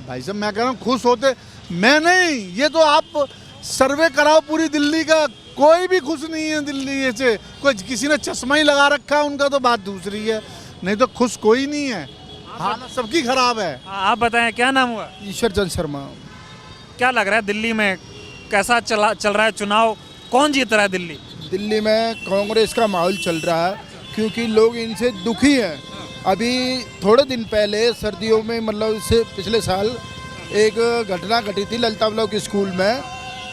भाई साहब, मैं कह रहा हूँ खुश होते, मैं नहीं, ये तो आप सर्वे कराओ पूरी दिल्ली का, कोई भी खुश नहीं है दिल्ली से। कोई किसी ने चश्मा ही लगा रखा है उनका तो बात दूसरी है, नहीं तो खुश कोई नहीं है, हालत सबकी खराब है। आप बताएं, क्या नाम हुआ? ईश्वर चंद शर्मा। क्या लग रहा है दिल्ली में कैसा चल रहा है चुनाव, कौन जीत रहा है दिल्ली? दिल्ली में कांग्रेस का माहौल चल रहा है, क्योंकि लोग इनसे दुखी हैं। अभी थोड़े दिन पहले सर्दियों में, मतलब इससे पिछले साल एक घटना घटी थी ललिता ब्लॉक स्कूल में,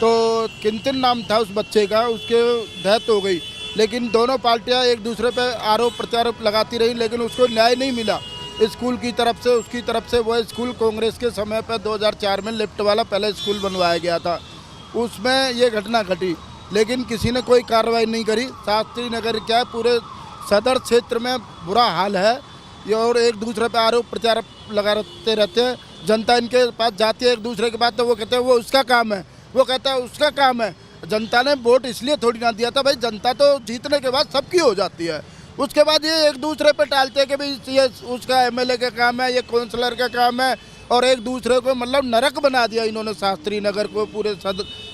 तो किंतन नाम था उस बच्चे का, उसके डेथ हो गई। लेकिन दोनों पार्टियां एक दूसरे पर आरोप प्रत्यारोप लगाती रही, लेकिन उसको न्याय नहीं मिला स्कूल की तरफ से, उसकी तरफ से। वो स्कूल कांग्रेस के समय पर 2004 में लिफ्ट वाला पहला स्कूल बनवाया गया था, उसमें ये घटना घटी, लेकिन किसी ने कोई कार्रवाई नहीं करी। शास्त्री नगर क्या पूरे सदर क्षेत्र में बुरा हाल है, ये और एक दूसरे पर आरोप प्रत्यारोप लगाते रहते हैं। जनता इनके पास जाती है एक दूसरे के पास, तो वो कहते हैं वो उसका काम है, वो कहता है उसका काम है। जनता ने वोट इसलिए थोड़ी ना दिया था भाई, जनता तो जीतने के बाद सबकी हो जाती है, उसके बाद ये एक दूसरे पे टालते हैं कि भाई ये उसका एमएलए का काम है, ये काउंसलर का काम है, और एक दूसरे को मतलब नरक बना दिया इन्होंने। शास्त्री नगर को, पूरे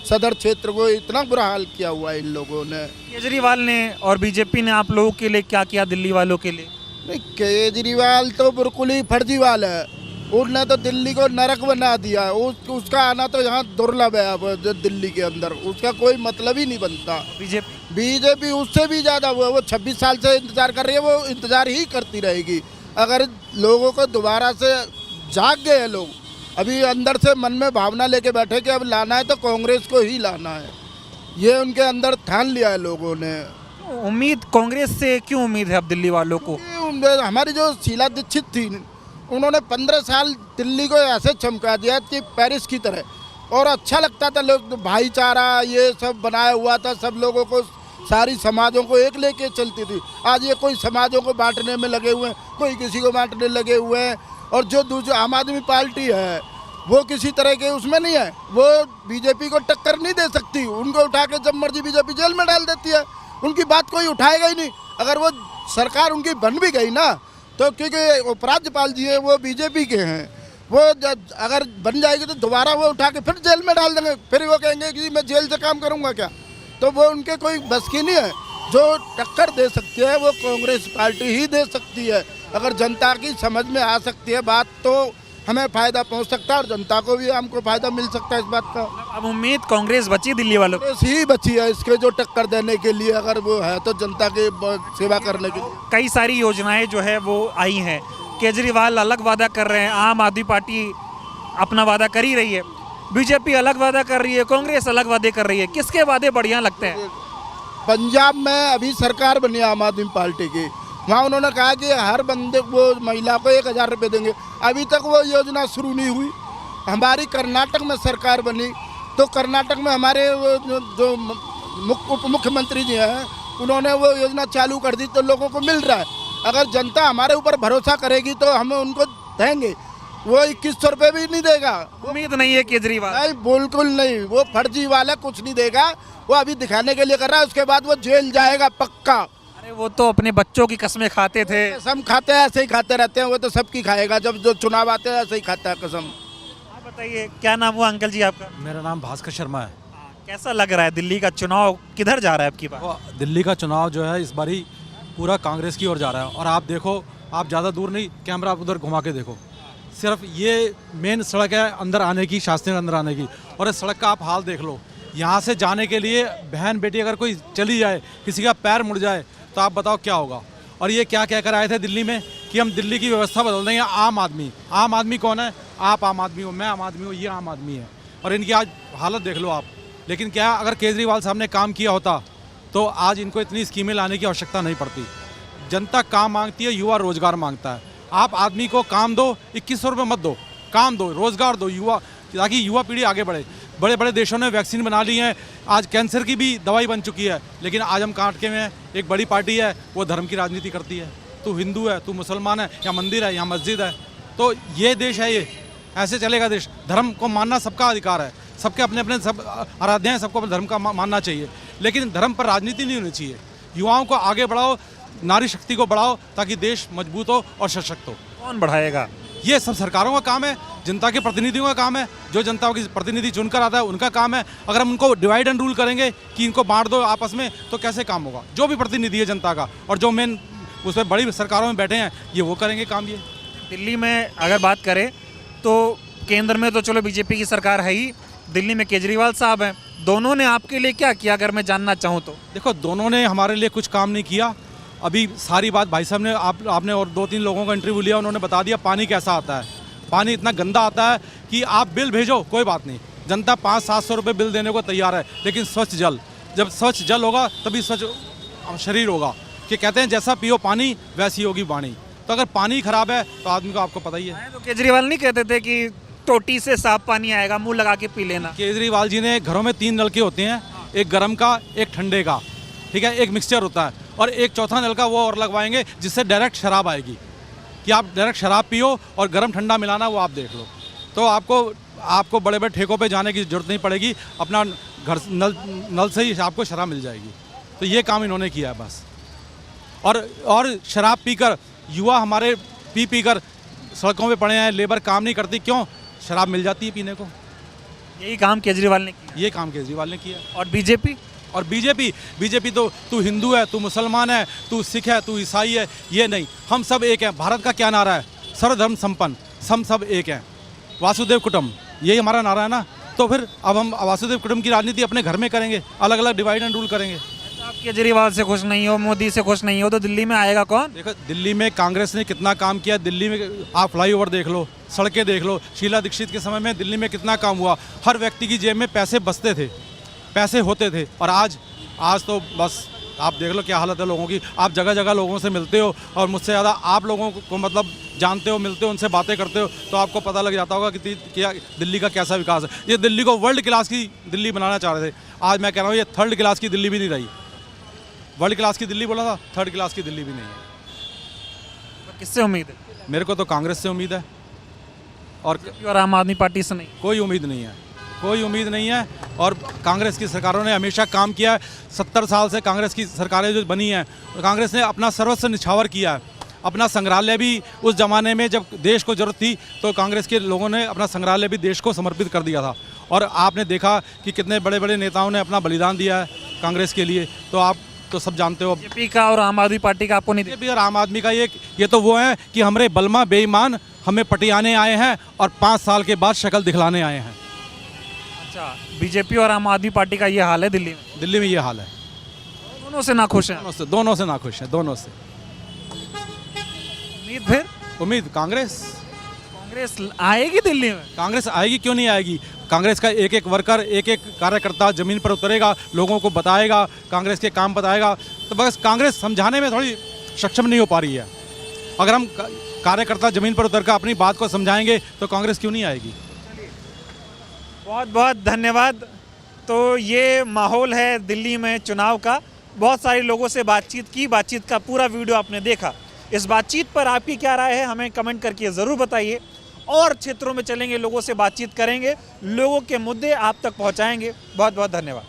सदर क्षेत्र को इतना बुरा हाल किया हुआ है इन लोगों ने। केजरीवाल ने और बीजेपी ने आप लोगों के लिए क्या किया, दिल्ली वालों के लिए? नहीं, केजरीवाल तो बिल्कुल ही फर्जीवाल है। उसने तो दिल्ली को नरक बना दिया है। उसका आना तो यहाँ दुर्लभ है। अब जो दिल्ली के अंदर उसका कोई मतलब ही नहीं बनता। बीजेपी उससे भी ज़्यादा वो 26 साल से इंतज़ार कर रही है, वो इंतज़ार ही करती रहेगी। अगर लोगों को दोबारा से जाग गए हैं लोग, अभी अंदर से मन में भावना लेके बैठे कि अब लाना है तो कांग्रेस को ही लाना है, ये उनके अंदर ठान लिया है लोगों ने। उम्मीद कांग्रेस से क्यों उम्मीद है अब दिल्ली वालों को? हमारी जो शीला दीक्षित थी, उन्होंने 15 साल दिल्ली को ऐसे चमका दिया कि पेरिस की तरह, और अच्छा लगता था। लोग भाईचारा ये सब बनाया हुआ था, सब लोगों को, सारी समाजों को एक लेके चलती थी। आज ये कोई समाजों को बांटने में लगे हुए हैं, कोई किसी को बांटने लगे हुए हैं। और जो दूसरी आम आदमी पार्टी है वो किसी तरह के उसमें नहीं है, वो बीजेपी को टक्कर नहीं दे सकती। उनको उठा के जब मर्जी बीजेपी जेल में डाल देती है, उनकी बात कोई उठाएगा ही नहीं। अगर वो सरकार उनकी बन भी गई ना, तो क्योंकि उपराज्यपाल जी है वो बीजेपी के हैं, वो अगर बन जाएगी तो दोबारा वो उठा के फिर जेल में डाल देंगे। फिर वो कहेंगे कि मैं जेल से काम करूँगा क्या? तो वो उनके कोई बस की नहीं है। जो टक्कर दे सकती है वो कांग्रेस पार्टी ही दे सकती है। अगर जनता की समझ में आ सकती है बात, तो हमें फ़ायदा पहुंच सकता है और जनता को भी हमको फ़ायदा मिल सकता है इस बात का। अब उम्मीद कांग्रेस बची दिल्ली वालों को? कांग्रेस ही बची है इसके जो टक्कर देने के लिए, अगर वो है तो जनता की सेवा करने के लिए। कई सारी योजनाएं जो है वो आई हैं। केजरीवाल अलग वादा कर रहे हैं, आम आदमी पार्टी अपना वादा कर ही रही है, बीजेपी अलग वादा कर रही है, कांग्रेस अलग वादे कर रही है। किसके वादे बढ़िया लगते हैं? पंजाब में अभी सरकार बनी आम आदमी पार्टी की, वहाँ उन्होंने कहा कि हर बंदे वो महिला को 1000 रुपये देंगे। अभी तक वो योजना शुरू नहीं हुई। हमारी कर्नाटक में सरकार बनी, तो कर्नाटक में हमारे जो उप मुख्यमंत्री जी हैं, उन्होंने वो योजना चालू कर दी, तो लोगों को मिल रहा है। अगर जनता हमारे ऊपर भरोसा करेगी तो हम उनको देंगे। वो 2100 रुपये भी नहीं देगा। उम्मीद नहीं है केजरीवाल? नहीं, बिल्कुल नहीं। वो फर्जी वाला कुछ नहीं देगा। वो अभी दिखाने के लिए कर रहा है, उसके बाद वो जेल जाएगा पक्का। अरे वो तो अपने बच्चों की कसमें खाते थे। कसम खाते हैं, ऐसे ही खाते रहते हैं। वो तो सबकी खाएगा, जब जो चुनाव आते हैं ऐसे ही खाता है कसम। आप बताइए, क्या नाम हुआ अंकल जी आपका? मेरा नाम भास्कर शर्मा है। कैसा लग रहा है दिल्ली का चुनाव, किधर जा रहा है आपकी बात? दिल्ली का चुनाव जो है इस बारी पूरा कांग्रेस की ओर जा रहा है। और आप देखो, आप ज़्यादा दूर नहीं, कैमरा आप उधर घुमा के देखो, सिर्फ ये मेन सड़क है अंदर आने की, शास्त्री नगर अंदर आने की। और इस सड़क का आप हाल देख लो। यहाँ से जाने के लिए बहन बेटी अगर कोई चली जाए, किसी का पैर मुड़ जाए, तो आप बताओ क्या होगा। और ये क्या कहकर आए थे दिल्ली में कि हम दिल्ली की व्यवस्था बदल देंगे। आम आदमी कौन है? आप आम आदमी हो, मैं आम आदमी हूँ, ये आम आदमी है। और इनकी आज हालत देख लो आप। लेकिन क्या, अगर केजरीवाल साहब ने काम किया होता तो आज इनको इतनी स्कीमें लाने की आवश्यकता नहीं पड़ती। जनता काम मांगती है, युवा रोजगार मांगता है। आप आदमी को काम दो, 2100 रुपये मत दो, काम दो, रोजगार दो युवा, ताकि युवा पीढ़ी आगे बढ़े। बड़े बड़े देशों ने वैक्सीन बना ली हैं, आज कैंसर की भी दवाई बन चुकी है। लेकिन आज हम कांटे में एक बड़ी पार्टी है, वो धर्म की राजनीति करती है। तू हिंदू है, तू मुसलमान है, यहाँ मंदिर है, यहाँ मस्जिद है। तो ये देश है, ये ऐसे चलेगा देश? धर्म को मानना सबका अधिकार है, सबके अपने अपने सब आराध्य हैं, सबको अपने धर्म का मानना चाहिए। लेकिन धर्म पर राजनीति नहीं होनी चाहिए। युवाओं को आगे बढ़ाओ, नारी शक्ति को बढ़ाओ, ताकि देश मजबूत हो और सशक्त हो। कौन बढ़ाएगा? ये सब सरकारों का काम है, जनता के प्रतिनिधियों का काम है। जो जनता की प्रतिनिधि चुनकर आता है उनका काम है। अगर हम उनको डिवाइड एंड रूल करेंगे कि इनको बांट दो आपस में, तो कैसे काम होगा? जो भी प्रतिनिधि है जनता का, और जो मेन उस पर बड़ी सरकारों में बैठे हैं, ये वो करेंगे काम। ये दिल्ली में अगर बात करें तो केंद्र में तो चलो बीजेपी की सरकार है ही, दिल्ली में केजरीवाल साहब हैं। दोनों ने आपके लिए क्या किया, अगर मैं जानना चाहूँ तो? देखो, दोनों ने हमारे लिए कुछ काम नहीं किया। अभी सारी बात भाई साहब ने, आपने और 2-3 लोगों का इंटरव्यू लिया, उन्होंने बता दिया पानी कैसा आता है। पानी इतना गंदा आता है कि आप बिल भेजो, कोई बात नहीं, जनता 500-700 रुपये बिल देने को तैयार है। लेकिन स्वच्छ जल, जब स्वच्छ जल होगा तभी स्वच्छ शरीर होगा। कि कहते हैं जैसा पियो पानी वैसी होगी वाणी। तो अगर पानी खराब है तो आदमी को, आपको पता ही है। तो केजरीवाल नहीं कहते थे कि टोटी से साफ पानी आएगा, मुंह लगा के पी लेना? केजरीवाल जी ने, घरों में 3 नलके होते हैं, एक गर्म का, एक ठंडे का, ठीक है, एक मिक्सचर होता है, और एक चौथा नल का वो और लगवाएंगे जिससे डायरेक्ट शराब आएगी, कि आप डायरेक्ट शराब पियो और गर्म ठंडा मिलाना, वो आप देख लो। तो आपको बड़े बड़े ठेकों पे जाने की ज़रूरत नहीं पड़ेगी, अपना घर नल से ही आपको शराब मिल जाएगी। तो ये काम इन्होंने किया है बस। और शराब पीकर युवा हमारे पी कर सड़कों पे पड़े हैं, लेबर काम नहीं करती, क्यों? शराब मिल जाती है पीने को। यही काम केजरीवाल ने किया? ये काम केजरीवाल ने किया। और बीजेपी? और बीजेपी तो तू हिंदू है, तू मुसलमान है, तू सिख है, तू ईसाई है, ये नहीं, हम सब एक हैं। भारत का क्या नारा है? सर्वधर्म संपन्न, हम सब एक हैं, वासुदेव कुटुंब, यही हमारा नारा है ना। तो फिर अब हम वासुदेव कुटुंब की राजनीति अपने घर में करेंगे, अलग अलग डिवाइड एंड रूल करेंगे। आप केजरीवाल से खुश नहीं हो, मोदी से खुश नहीं हो, तो दिल्ली में आएगा कौन? देखो दिल्ली में कांग्रेस ने कितना काम किया। दिल्ली में आप फ्लाईओवर देख लो, सड़कें देख लो। शीला दीक्षित के समय में दिल्ली में कितना काम हुआ। हर व्यक्ति की जेब में पैसे बचते थे, पैसे होते थे। और आज तो बस आप देख लो क्या हालत है लोगों की। आप जगह जगह लोगों से मिलते हो और मुझसे ज़्यादा आप लोगों को मतलब जानते हो, मिलते हो, उनसे बातें करते हो, तो आपको पता लग जाता होगा कि क्या दिल्ली का कैसा विकास है। ये दिल्ली को वर्ल्ड क्लास की दिल्ली बनाना चाह रहे थे, आज मैं कह रहा हूँ ये थर्ड क्लास की दिल्ली भी नहीं रही। वर्ल्ड क्लास की दिल्ली बोला था, थर्ड क्लास की दिल्ली भी नहीं है। किससे उम्मीद है? मेरे को तो कांग्रेस से उम्मीद है और आम आदमी पार्टी से नहीं? कोई उम्मीद नहीं है, कोई उम्मीद नहीं है। और कांग्रेस की सरकारों ने हमेशा काम किया है। 70 साल से कांग्रेस की सरकारें जो बनी हैं, कांग्रेस ने अपना सर्वस्व निछावर किया है। अपना संग्रहालय भी उस ज़माने में जब देश को ज़रूरत थी तो कांग्रेस के लोगों ने अपना संग्रहालय भी देश को समर्पित कर दिया था। और आपने देखा कि कितने बड़े बड़े नेताओं ने अपना बलिदान दिया है कांग्रेस के लिए, तो आप तो सब जानते हो। बीजेपी का और आम आदमी पार्टी का आपको नहीं? बीजेपी और आम आदमी का ये तो वो है कि हमारे बलमा बेईमान हमें पटियाने आए हैं और 5 साल के बाद शक्ल दिखलाने आए हैं। अच्छा, बीजेपी और आम आदमी पार्टी का ये हाल है दिल्ली में? दिल्ली में ये हाल है। दोनों से नाखुश हैं? दोनों से नाखुश हैं, दोनों से। उम्मीद फिर? उम्मीद कांग्रेस आएगी दिल्ली में? कांग्रेस आएगी, क्यों नहीं आएगी। कांग्रेस का एक एक वर्कर, एक एक कार्यकर्ता ज़मीन पर उतरेगा, लोगों को बताएगा, कांग्रेस के काम बताएगा। तो बस कांग्रेस समझाने में थोड़ी सक्षम नहीं हो पा रही है। अगर हम कार्यकर्ता ज़मीन पर उतरकर अपनी बात को समझाएंगे तो कांग्रेस क्यों नहीं आएगी। बहुत बहुत धन्यवाद। तो ये माहौल है दिल्ली में चुनाव का। बहुत सारे लोगों से बातचीत की, बातचीत का पूरा वीडियो आपने देखा। इस बातचीत पर आपकी क्या राय है हमें कमेंट करके ज़रूर बताइए। और क्षेत्रों में चलेंगे, लोगों से बातचीत करेंगे, लोगों के मुद्दे आप तक पहुंचाएंगे। बहुत बहुत धन्यवाद।